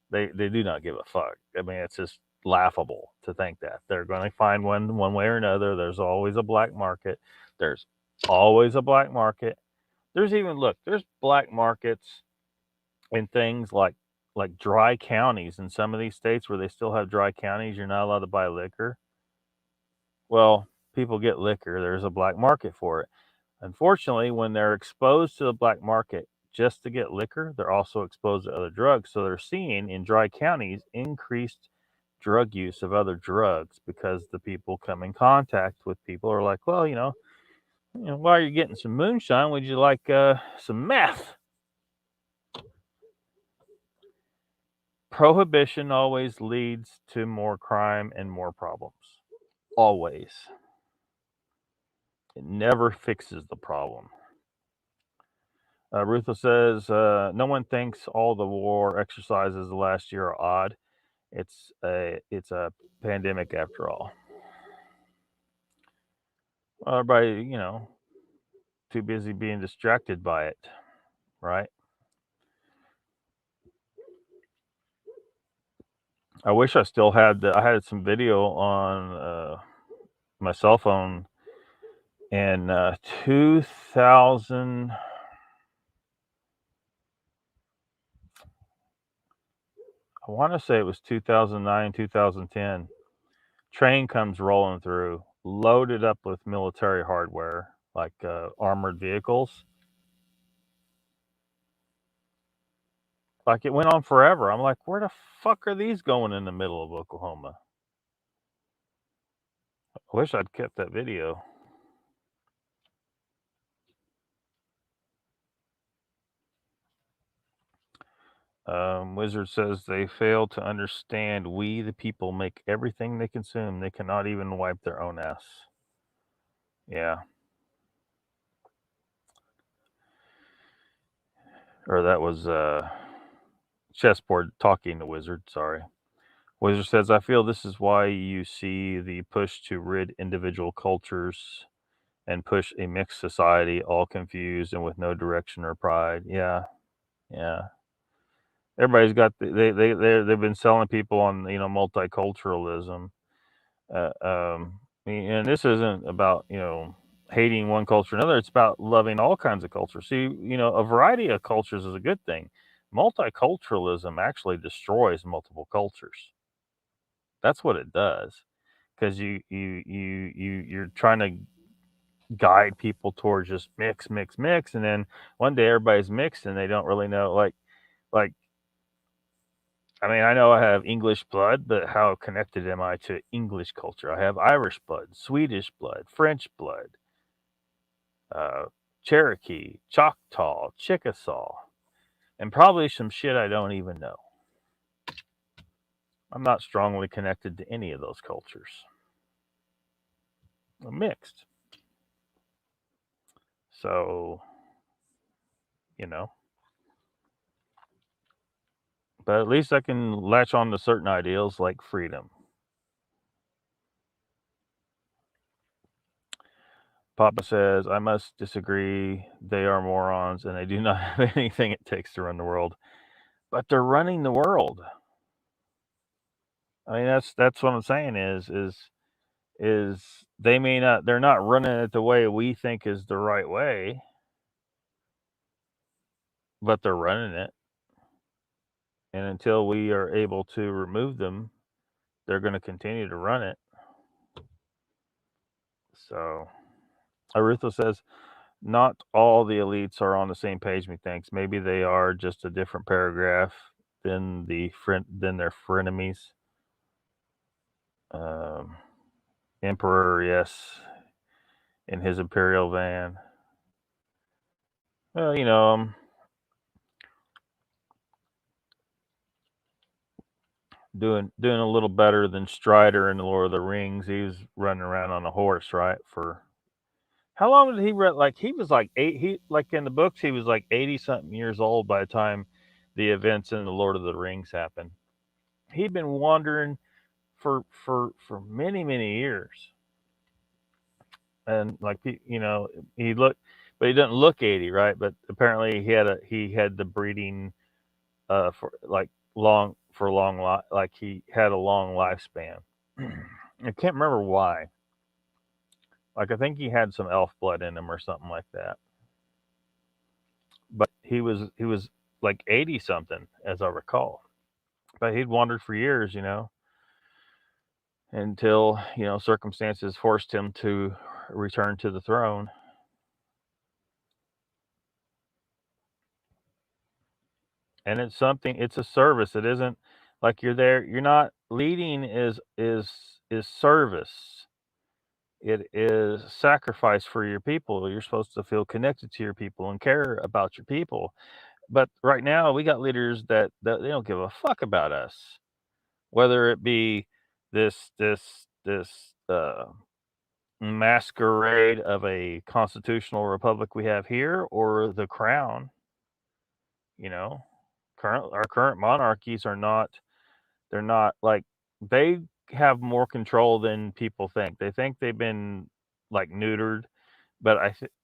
They do not give a fuck. I mean, it's just laughable to think that they're going to find one way or another. There's always a black market. There's always a black market. There's black markets in things like dry counties in some of these states where they still have dry counties. You're not allowed to buy liquor. Well, people get liquor. There's a black market for it. Unfortunately, when they're exposed to the black market just to get liquor, they're also exposed to other drugs. So they're seeing in dry counties increased drug use of other drugs, because the people come in contact with people are like, well, while you're getting some moonshine, would you like some meth? Prohibition always leads to more crime and more problems. Always. It never fixes the problem. Rutha says, no one thinks all the war exercises the last year are odd. It's a pandemic after all. Well, everybody, too busy being distracted by it, right? I wish I still had I had some video on my cell phone in 2000. I want to say it was 2009, 2010. Train comes rolling through, loaded up with military hardware, like armored vehicles. Like, it went on forever. I'm like, where the fuck are these going in the middle of Oklahoma? I wish I'd kept that video. Wizard says they fail to understand we, the people, make everything they consume. They cannot even wipe their own ass. Yeah. Or that was Chessboard talking to Wizard. Sorry. Wizard says, I feel this is why you see the push to rid individual cultures and push a mixed society, all confused and with no direction or pride. Yeah. Yeah. Everybody's got they've been selling people on multiculturalism, and this isn't about hating one culture or another. It's about loving all kinds of cultures. See, a variety of cultures is a good thing. Multiculturalism actually destroys multiple cultures. That's what it does, because you're trying to guide people towards just mix, and then one day everybody's mixed and they don't really know like. I mean, I know I have English blood, but how connected am I to English culture? I have Irish blood, Swedish blood, French blood, Cherokee, Choctaw, Chickasaw, and probably some shit I don't even know. I'm not strongly connected to any of those cultures. I'm mixed. So, but at least I can latch on to certain ideals like freedom. Papa says, I must disagree. They are morons and they do not have anything it takes to run the world. But they're running the world. I mean, that's what I'm saying is they're not running it the way we think is the right way, but they're running it. And until we are able to remove them, they're going to continue to run it. So, Arutha says, not all the elites are on the same page, methinks. Maybe they are just a different paragraph than their frenemies. Emperor, yes, in his imperial van. Well, doing a little better than Strider in the Lord of the Rings. He was running around on a horse, right? For how long did he run? Like, he was like in the books, he was like 80 something years old by the time the events in the Lord of the Rings happened. He'd been wandering for many, many years. And he looked, but he doesn't look 80, right? But apparently he had the breeding for long like he had a long lifespan. I can't remember why. Like, I think he had some elf blood in him or something like that. But he was like 80 something, as I recall. But he'd wandered for years, until circumstances forced him to return to the throne. And it's a service. It isn't like you're there. You're not leading is service. It is sacrifice for your people. You're supposed to feel connected to your people and care about your people. But right now, we got leaders that they don't give a fuck about us, whether it be this masquerade of a constitutional republic we have here, or the crown. You know, our current monarchies are not. They're not like they have more control than people think. They think they've been like neutered, but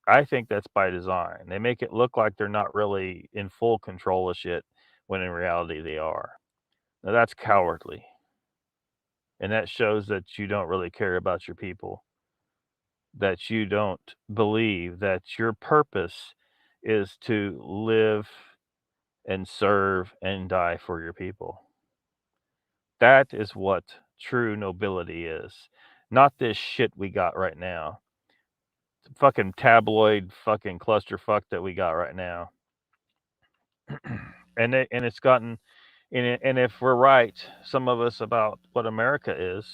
I think that's by design. They make it look like they're not really in full control of shit when in reality they are. Now that's cowardly. And that shows that you don't really care about your people. That you don't believe that your purpose is to live and serve and die for your people. That is what true nobility is. Not this shit we got right now. Fucking tabloid fucking clusterfuck that we got right now. And it's gotten and if we're right, some of us, about what America is,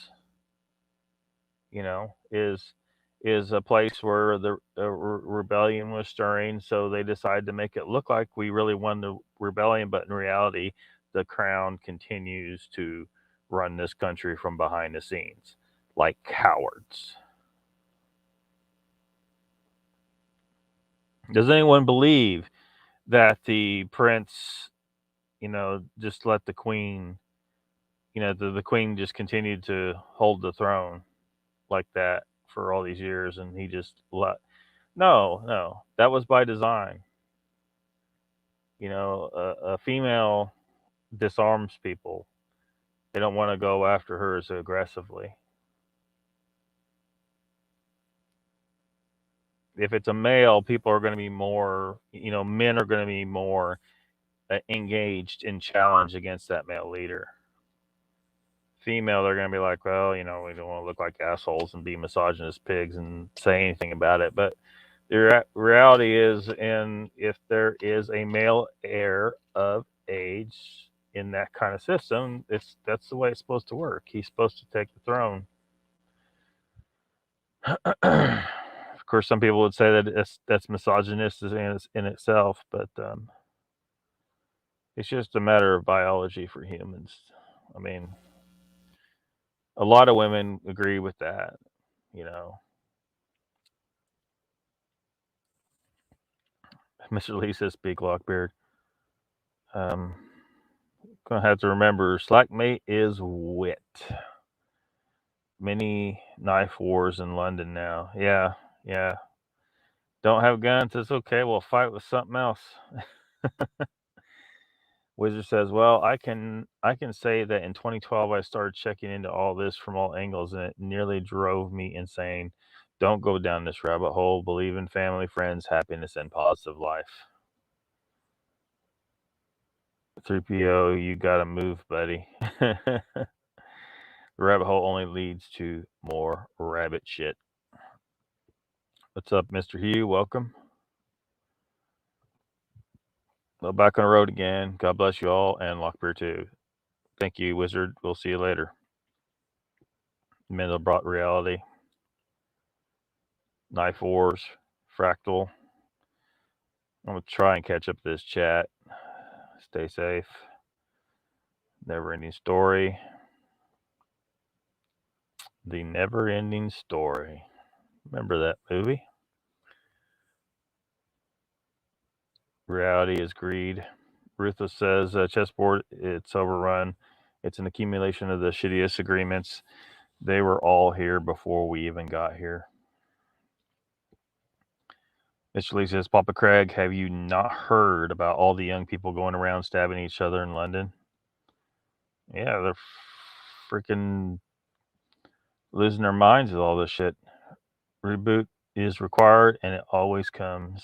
you know, is a place where the rebellion was stirring, so they decided to make it look like we really won the rebellion, but in reality, the crown continues to run this country from behind the scenes like cowards. Does anyone believe that the prince, you know, just let the queen, you know, the queen just continued to hold the throne like that for all these years, and he just let? No, that was by design. You know, a female disarms people. They don't want to go after her as aggressively. If it's a male, people are going to be more, you know, men are going to be more engaged in challenge against that male leader. Female, they're going to be like, well, you know, we don't want to look like assholes and be misogynist pigs and say anything about it. But the reality is, if there is a male heir of age in that kind of system, that's the way it's supposed to work. He's supposed to take the throne. Of course, some people would say that that's misogynist in itself, but it's just a matter of biology for humans. I mean, a lot of women agree with that, you know. Mr. Lee says, "Speak, Lockbeard." Gonna have to remember, slackmate is wit. Many knife wars in London now. Yeah. Don't have guns, it's okay. We'll fight with something else. Wizard says, "Well, I can say that in 2012 I started checking into all this from all angles, and it nearly drove me insane. Don't go down this rabbit hole. Believe in family, friends, happiness, and positive life." 3PO, you gotta move, buddy. The rabbit hole only leads to more rabbit shit. What's up, Mr. Hugh? Welcome. Well, back on the road again. God bless you all, and Lockbeard too. Thank you, Wizard. We'll see you later. Mendelbrot reality. Knife wars. Fractal. I'm going to try and catch up to this chat. Stay safe. Never ending story. The Never Ending Story. Remember that movie? Reality is greed. Ruthless says, chessboard, it's overrun. It's an accumulation of the shittiest agreements. They were all here before we even got here. Mr. Lee says, Papa Craig, have you not heard about all the young people going around stabbing each other in London? Yeah, they're freaking losing their minds with all this shit. Reboot is required, and it always comes.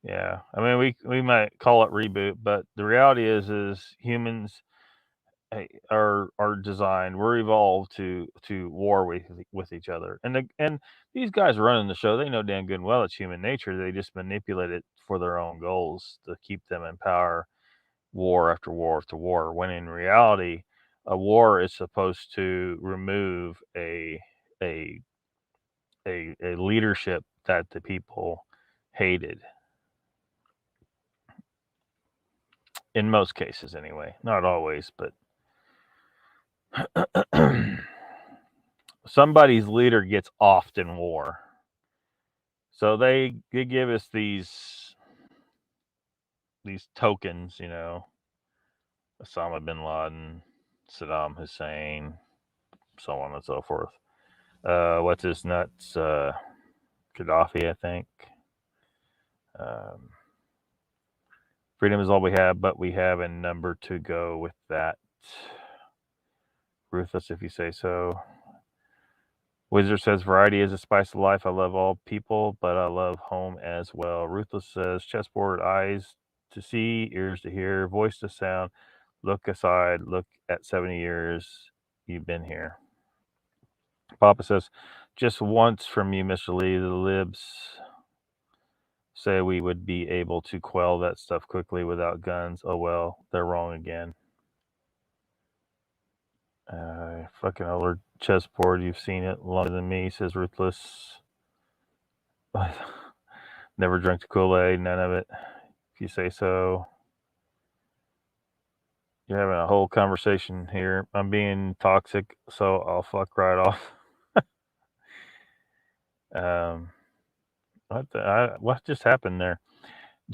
Yeah, I mean, we might call it reboot, but the reality is humans are designed. We're evolved to war with each other, and these guys running the show, they know damn good and well it's human nature. They just manipulate it for their own goals to keep them in power, war after war after war. When in reality, a war is supposed to remove a leadership that the people hated. In most cases, anyway. Not always, but somebody's leader gets offed in war. So they give us these tokens, you know, Osama bin Laden, Saddam Hussein, so on and so forth. What's his nuts? Gaddafi, I think. Freedom is all we have, but we have a number to go with that. Ruthless, if you say so. Wizard says, variety is a spice of life. I love all people, but I love home as well. Ruthless says, chessboard, eyes to see, ears to hear, voice to sound. Look aside, look at 70 years you've been here. Papa says, just once from you, Mr. Lee. The libs say we would be able to quell that stuff quickly without guns. Oh well, they're wrong again. Fucking older chessboard, you've seen it longer than me, says Ruthless. Never drank the Kool-Aid, none of it, if you say so. You're having a whole conversation here. I'm being toxic, so I'll fuck right off. What just happened there?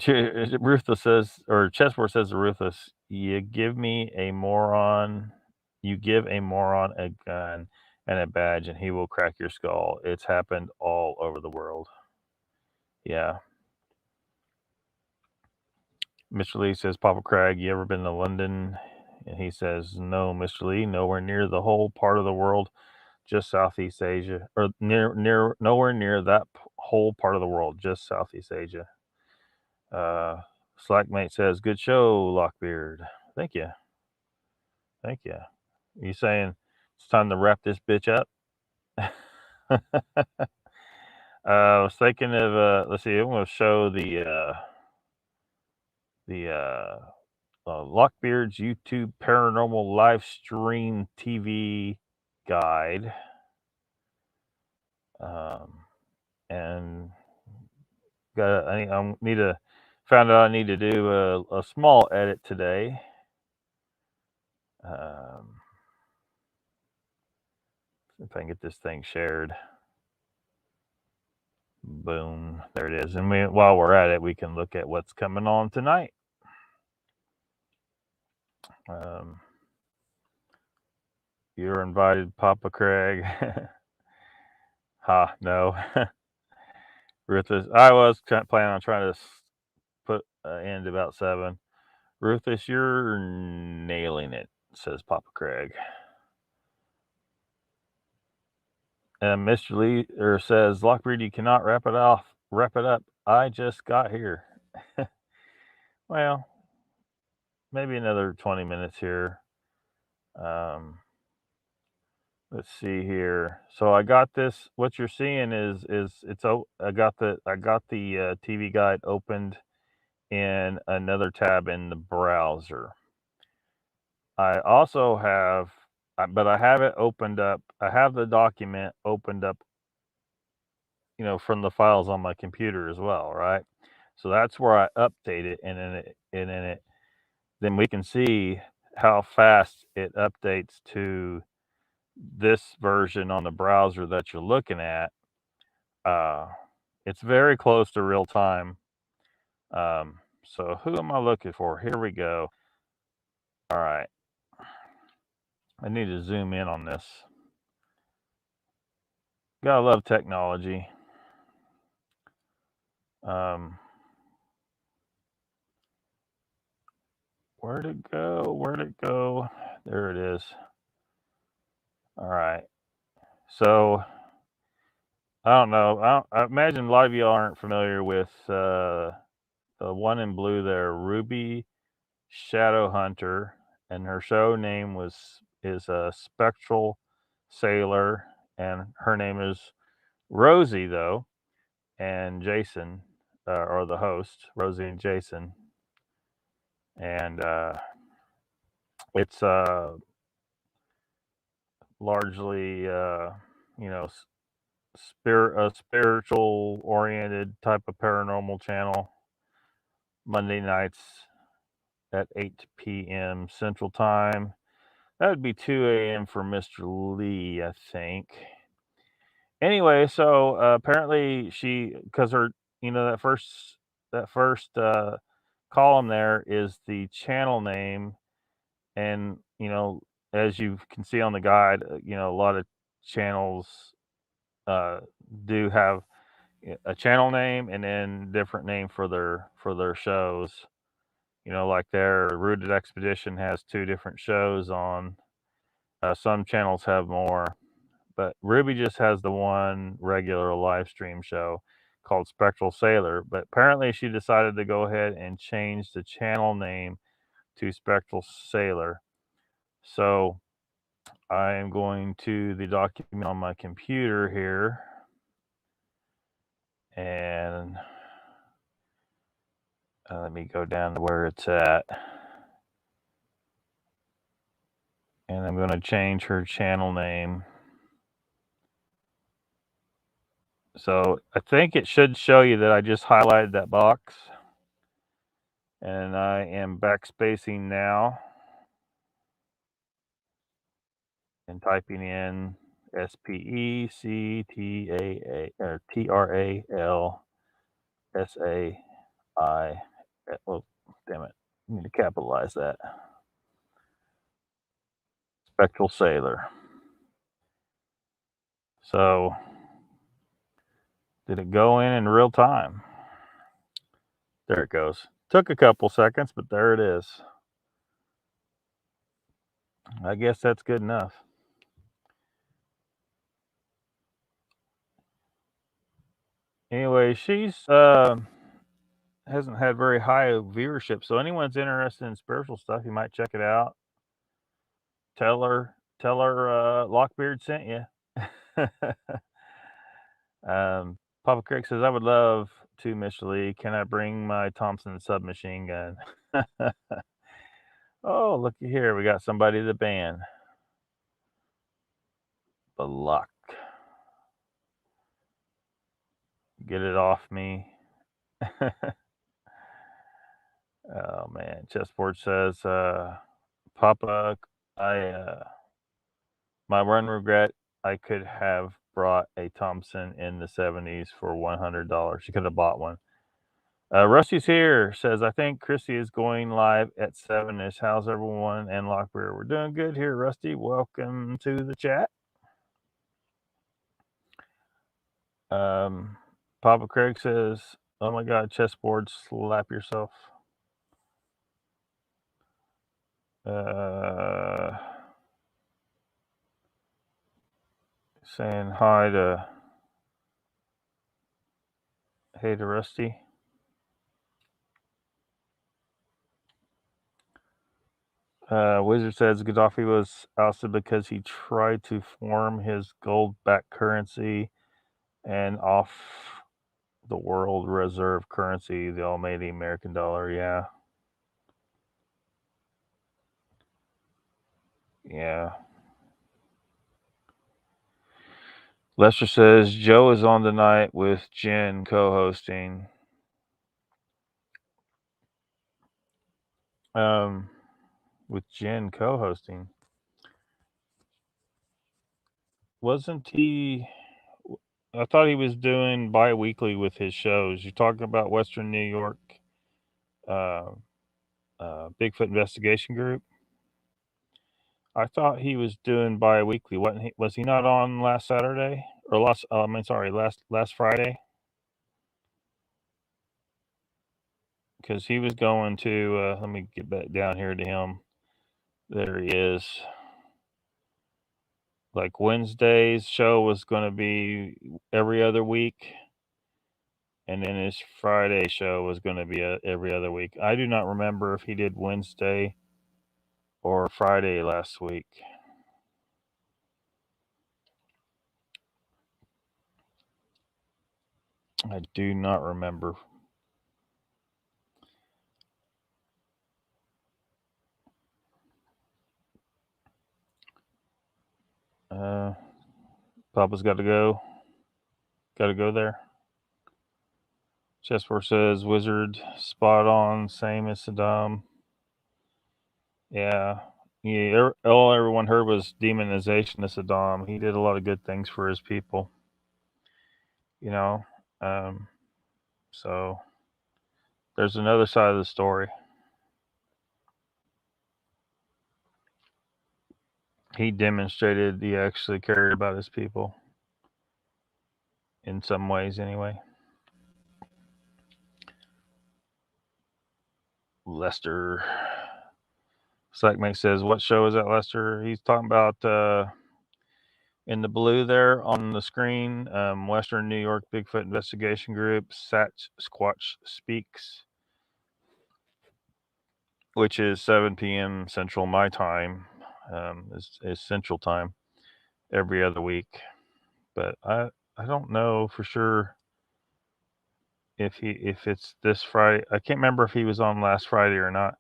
Ruthless says, or chessboard says to Ruthless, you give a moron a gun and a badge and he will crack your skull. It's happened all over the world. Yeah. Mr. Lee says, Papa Craig, you ever been to London? And he says, no, Mr. Lee, nowhere near the whole part of the world, just Southeast Asia, or nowhere near that whole part of the world, just Southeast Asia. Slackmate says, good show, Lockbeard. Thank you. Thank you. You saying it's time to wrap this bitch up? I was thinking of, let's see, I'm going to show the Lockbeard's YouTube Paranormal Live Stream TV Guide. And found out I need to do a small edit today. If I can get this thing shared. Boom, there it is. And while we're at it, we can look at what's coming on tonight. You're invited, Papa Craig. No. Ruthless, I was planning on trying to put end about 7. Ruthless, you're nailing it, says Papa Craig. And Mr. Lee says, Lockbeard, you cannot wrap it up. I just got here. Well, maybe another 20 minutes here. Let's see here. So I got this. What you're seeing is I got the TV guide opened in another tab in the browser. I also have, but I have it opened up. I have the document opened up, you know, from the files on my computer as well, right? So that's where I update it, and then we can see how fast it updates to this version on the browser that you're looking at. It's very close to real time. So who am I looking for? Here we go. All right. I need to zoom in on this. Gotta love technology. Where'd it go? There it is. All right. So I don't know. I imagine a lot of you aren't familiar with the one in blue there, Ruby Shadowhunter, and her show name is a Spectral Sailor, and her name is Rosie though, and Jason are the host, Rosie and Jason, and it's largely, a spiritual oriented type of paranormal channel. Monday nights at 8 p.m. Central Time. That would be 2 a.m. for Mr. Lee, I think. Anyway, so apparently because her, that first column there is the channel name, and as you can see on the guide, a lot of channels do have a channel name and then different name for their shows. Like their Rooted Expedition has 2 different shows on. Some channels have more, but Ruby just has the one regular live stream show called Spectral Sailor. But apparently she decided to go ahead and change the channel name to Spectral Sailor. So I am going to the document on my computer here, and let me go down to where it's at. And I'm going to change her channel name. So I think it should show you that I just highlighted that box. And I am backspacing now and typing in SPECTAA or TRALSAI. Oh, damn it. I need to capitalize that. Spectral Sailor. So, did it go in real time? There it goes. Took a couple seconds, but there it is. I guess that's good enough. Anyway, she's hasn't had very high viewership, so anyone's interested in spiritual stuff, you might check it out. Tell her Lockbeard sent you. Papa Craig says, I would love to, Mr. Lee. Can I bring my Thompson submachine gun? Oh, looky here. We got somebody to ban. The luck. Get it off me. Oh, man. Chessboard says, Papa, my one regret, I could have brought a Thompson in the 70s for $100. She could have bought one. Rusty's here, says, I think Chrissy is going live at 7-ish. How's everyone and Lockbeard? We're doing good here, Rusty. Welcome to the chat. Papa Craig says, oh my God, chessboard, slap yourself. Saying hi to Rusty. Wizard says Gaddafi was ousted because he tried to form his gold-backed currency and off the world reserve currency, the almighty American dollar. Yeah. Yeah. Lester says Joe is on tonight with Jen co-hosting. With Jen co-hosting. Wasn't he? I thought he was doing bi-weekly with his shows. You're talking about Western New York Bigfoot Investigation Group. I thought he was doing bi-weekly. Was he not on last Saturday or last Friday? Because he was going to. Let me get back down here to him. There he is. Like Wednesday's show was going to be every other week, and then his Friday show was going to be every other week. I do not remember if he did Wednesday or Friday last week. I do not remember. Papa's got to go. Got to go there. Chessboard says wizard spot on, same as Saddam. Yeah. All everyone heard was demonization of Saddam. He did a lot of good things for his people. You know, so there's another side of the story. He demonstrated he actually cared about his people. In some ways, anyway. Lester. Slackmate says, what show is that, Lester? He's talking about in the blue there on the screen, Western New York Bigfoot Investigation Group, Sasquatch Speaks, which is 7 p.m. Central my time, is Central time every other week. But I don't know for sure if it's this Friday. I can't remember if he was on last Friday or not.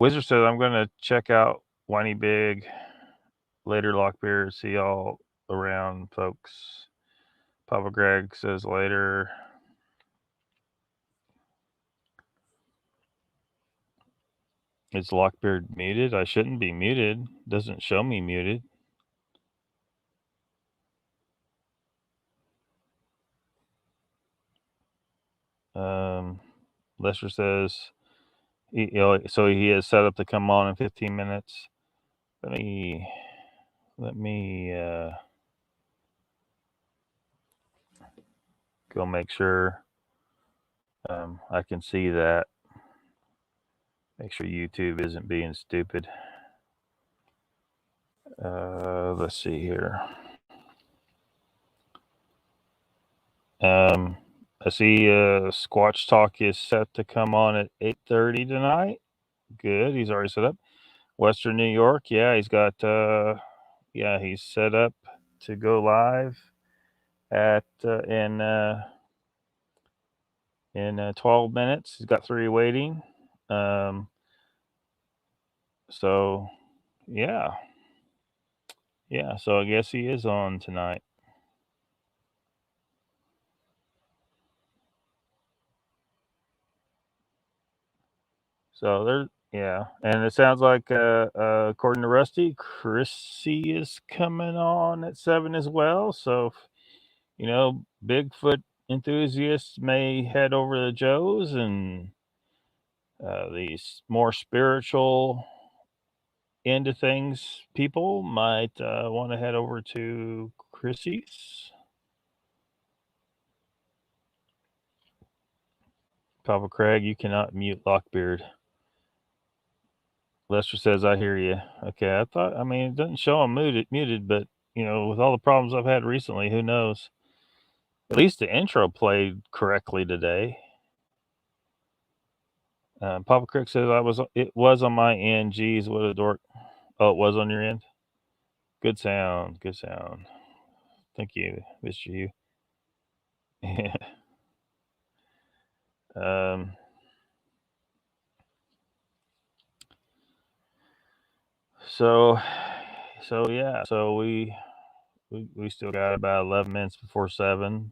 Wizard says, I'm going to check out Whiny Big later, Lockbeard. See y'all around, folks. Papa Greg says later. Is Lockbeard muted? I shouldn't be muted. Doesn't show me muted. Lester says, so he is set up to come on in 15 minutes. Let me go make sure I can see that. Make sure YouTube isn't being stupid. Let's see here. I see Squatch Talk is set to come on at 8:30 tonight. Good, he's already set up. Western New York, yeah, he's got he's set up to go live at in 12 minutes. He's got 3 waiting. So yeah, so I guess he is on tonight. So there's, and it sounds like according to Rusty, Chrissy is coming on at 7 as well. So, Bigfoot enthusiasts may head over to Joe's, and these more spiritual into things people might want to head over to Chrissy's. Papa Craig, you cannot mute Lockbeard. Lester says, I hear you. Okay, it doesn't show I'm muted, but, with all the problems I've had recently, who knows? At least the intro played correctly today. Papa Crick says, it was on my end. Geez, what a dork. Oh, it was on your end? Good sound. Thank you, Mr. Hugh. So we still got about 11 minutes before 7.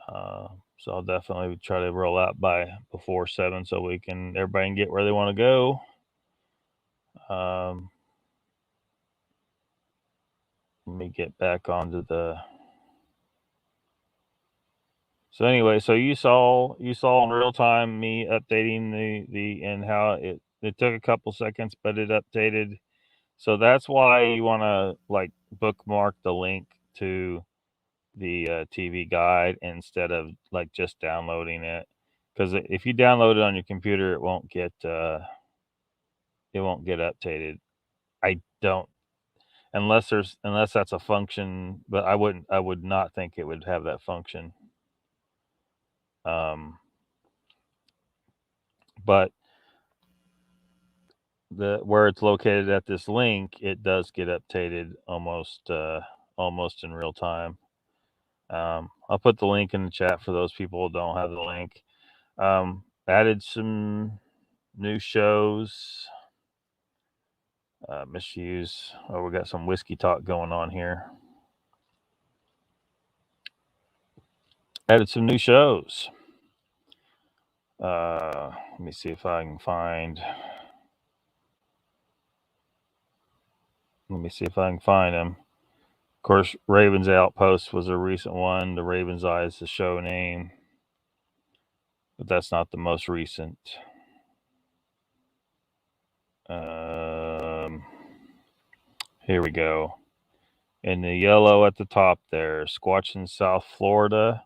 So I'll definitely try to roll out before 7 so everybody can get where they want to go. Let me get back onto the. So anyway, so you saw in real time me updating the and how it took a couple seconds, but it updated. So that's why you want to bookmark the link to the TV guide instead of just downloading it, because if you download it on your computer, it won't get updated. I don't, unless that's a function, but I would not think it would have that function. But where it's located at this link, it does get updated almost in real time. I'll put the link in the chat for those people who don't have the link. Added some new shows. misuse. Oh, we got some whiskey talk going on here. Added some new shows. Let me see if I can find. Let me see if I can find them. Of course, Raven's Outpost was a recent one. The Raven's Eye is the show name, but that's not the most recent. Here we go. In the yellow at the top there, Squatching South Florida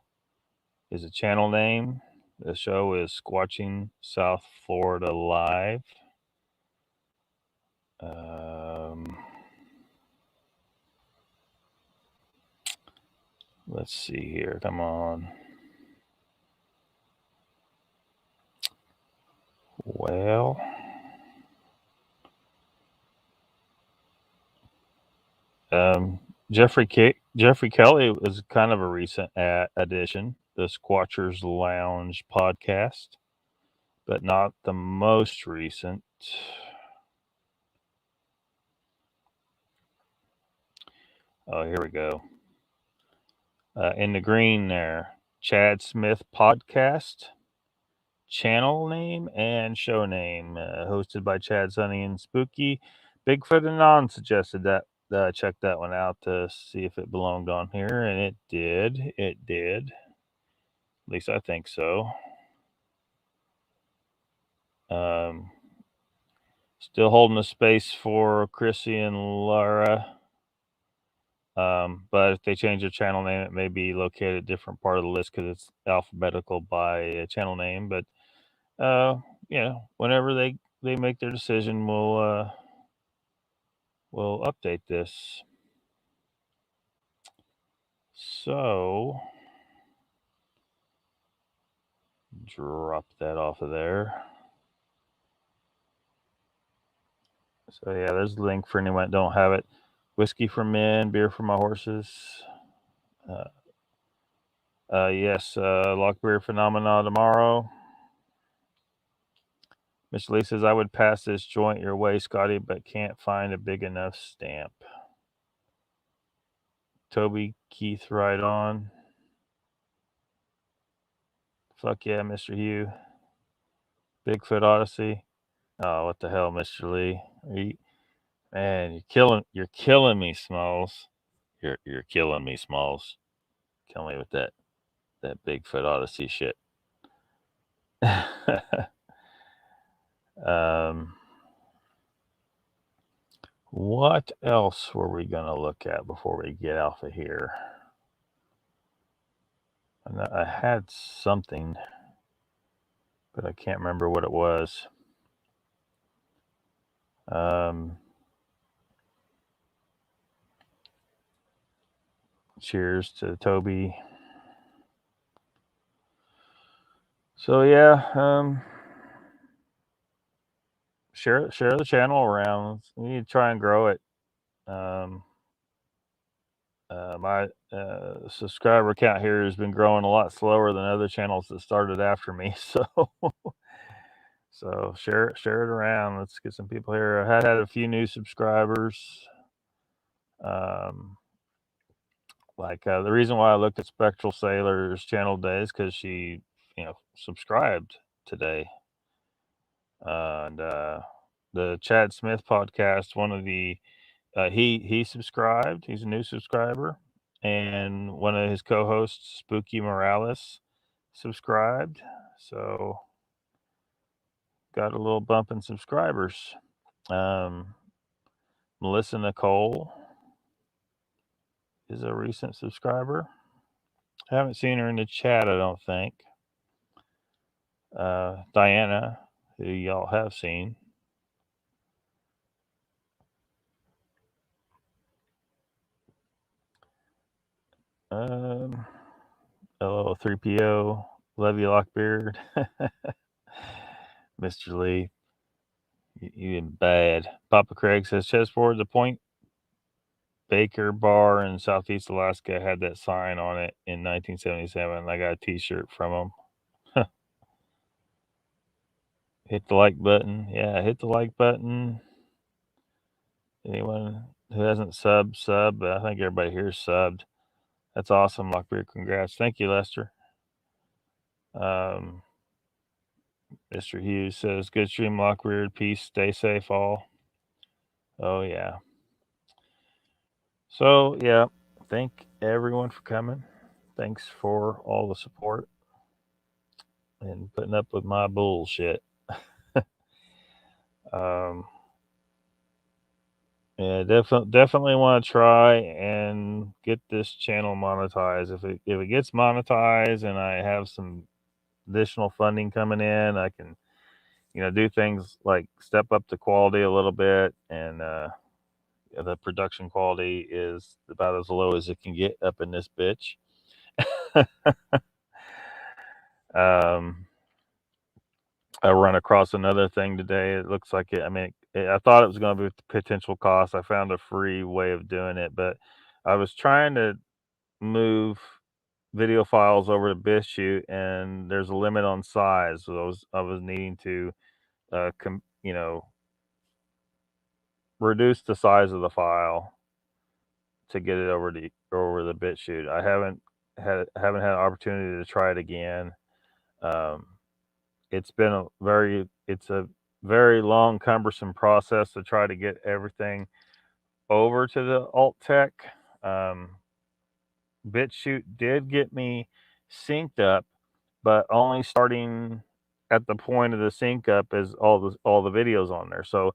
is a channel name. The show is Squatching South Florida Live. Let's see here. Come on. Well, Jeffrey Kelly was kind of a recent addition, the Squatchers Lounge podcast, but not the most recent. Oh, here we go. In the green there, Chad Smith podcast, channel name and show name, hosted by Chad, Sunny, and Spooky. Bigfoot Anon suggested that check that one out to see if it belonged on here, and it did. It did. At least I think so. Still holding a space for Chrissy and Laura. But if they change their channel name, it may be located a different part of the list because it's alphabetical by channel name. But whenever they make their decision, we'll update this. So drop that off of there. So yeah, there's a link for anyone that don't have it. Whiskey for Men, Beer for My Horses. Yes, Lockbeard Phenomena tomorrow. Mr. Lee says, I would pass this joint your way, Scotty, but can't find a big enough stamp. Toby Keith, right on. Fuck yeah, Mr. Hugh. Bigfoot Odyssey. Oh, what the hell, Mr. Lee? Man, you're killing me, Smalls. You're killing me, Smalls. Kill me with that Bigfoot Odyssey shit. What else were we gonna look at before we get off of here? I had something, but I can't remember what it was. Cheers to Toby. So yeah, share the channel around. We need to try and grow it. My subscriber count here has been growing a lot slower than other channels that started after me. So share it around. Let's get some people here. I had a few new subscribers. The reason why I looked at Spectral Sailor's channel today is because she, subscribed today. And the Chad Smith podcast, one of the he subscribed. He's a new subscriber, and one of his co-hosts, Spooky Morales, subscribed. So got a little bump in subscribers. Melissa Nicole is a recent subscriber. I haven't seen her in the chat, I don't think. Diana, who y'all have seen. Hello, 3PO. Love you, Lockbeard. Mr. Lee, you been bad. Papa Craig says, Chessboard, the Point Baker Bar in Southeast Alaska had that sign on it in 1977. I got a t-shirt from them. Hit the like button. Yeah, hit the like button. Anyone who hasn't subbed, but I think everybody here is subbed. That's awesome, Lockbeard. Congrats. Thank you, Lester. Mr. Hughes says, good stream, Lockbeard. Peace. Stay safe, all. Oh, yeah. So, yeah, thank everyone for coming. Thanks for all the support and putting up with my bullshit. Yeah, definitely want to try and get this channel monetized. If it gets monetized and I have some additional funding coming in, I can, do things like step up the quality a little bit, and the production quality is about as low as it can get up in this bitch. I run across another thing today. It looks like I thought it was going to be potential cost. I found a free way of doing it, but I was trying to move video files over to BitChute, and there's a limit on size. So I was needing to, reduce the size of the file to get it over the BitChute. I haven't had an opportunity to try it again. It's a very long, cumbersome process to try to get everything over to the alt tech. BitChute did get me synced up, but only starting at the point of the sync up is all the videos on there. So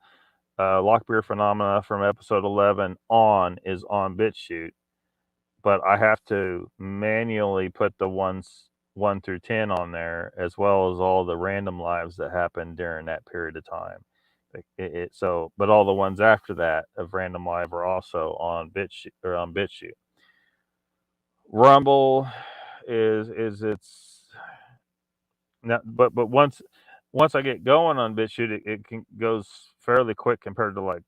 Lockbeard Phenomena from episode 11 on is on BitChute, but I have to manually put the 1 through 10 on there, as well as all the random lives that happened during that period of time. But all the ones after that of random live are also on BitChute. Rumble is it's now, but once I get going on BitChute, it goes fairly quick compared to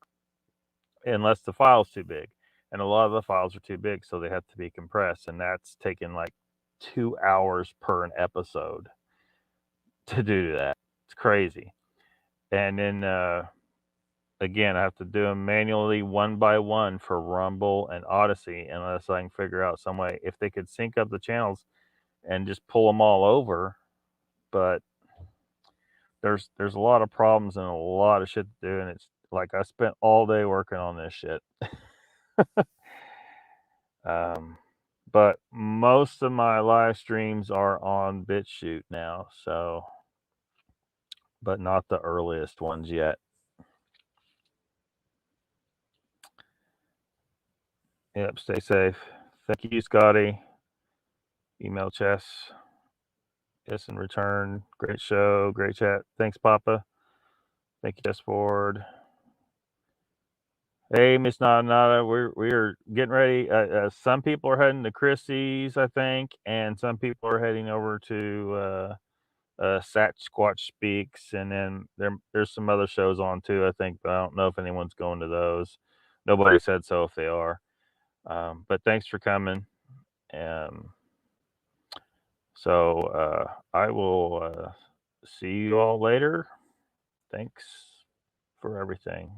unless the file's too big, and a lot of the files are too big, so they have to be compressed, and that's taking 2 hours per an episode to do that. It's crazy. And then again, I have to do them manually one by one for Rumble and Odyssey, unless I can figure out some way if they could sync up the channels and just pull them all over. But there's a lot of problems and a lot of shit to do, and it's like I spent all day working on this shit. But most of my live streams are on BitChute now, so, but not the earliest ones yet. Yep, stay safe. Thank you, Scotty. Email chess. Yes, in return. Great show, great chat. Thanks, Papa. Thank you, Chessboard. Hey, Miss Nada, we're getting ready. Some people are heading to Christie's, I think, and some people are heading over to Sat Squatch Speaks, and then there's some other shows on too, I think, but I don't know if anyone's going to those. Nobody said so if they are. But thanks for coming. So I will see you all later. Thanks for everything.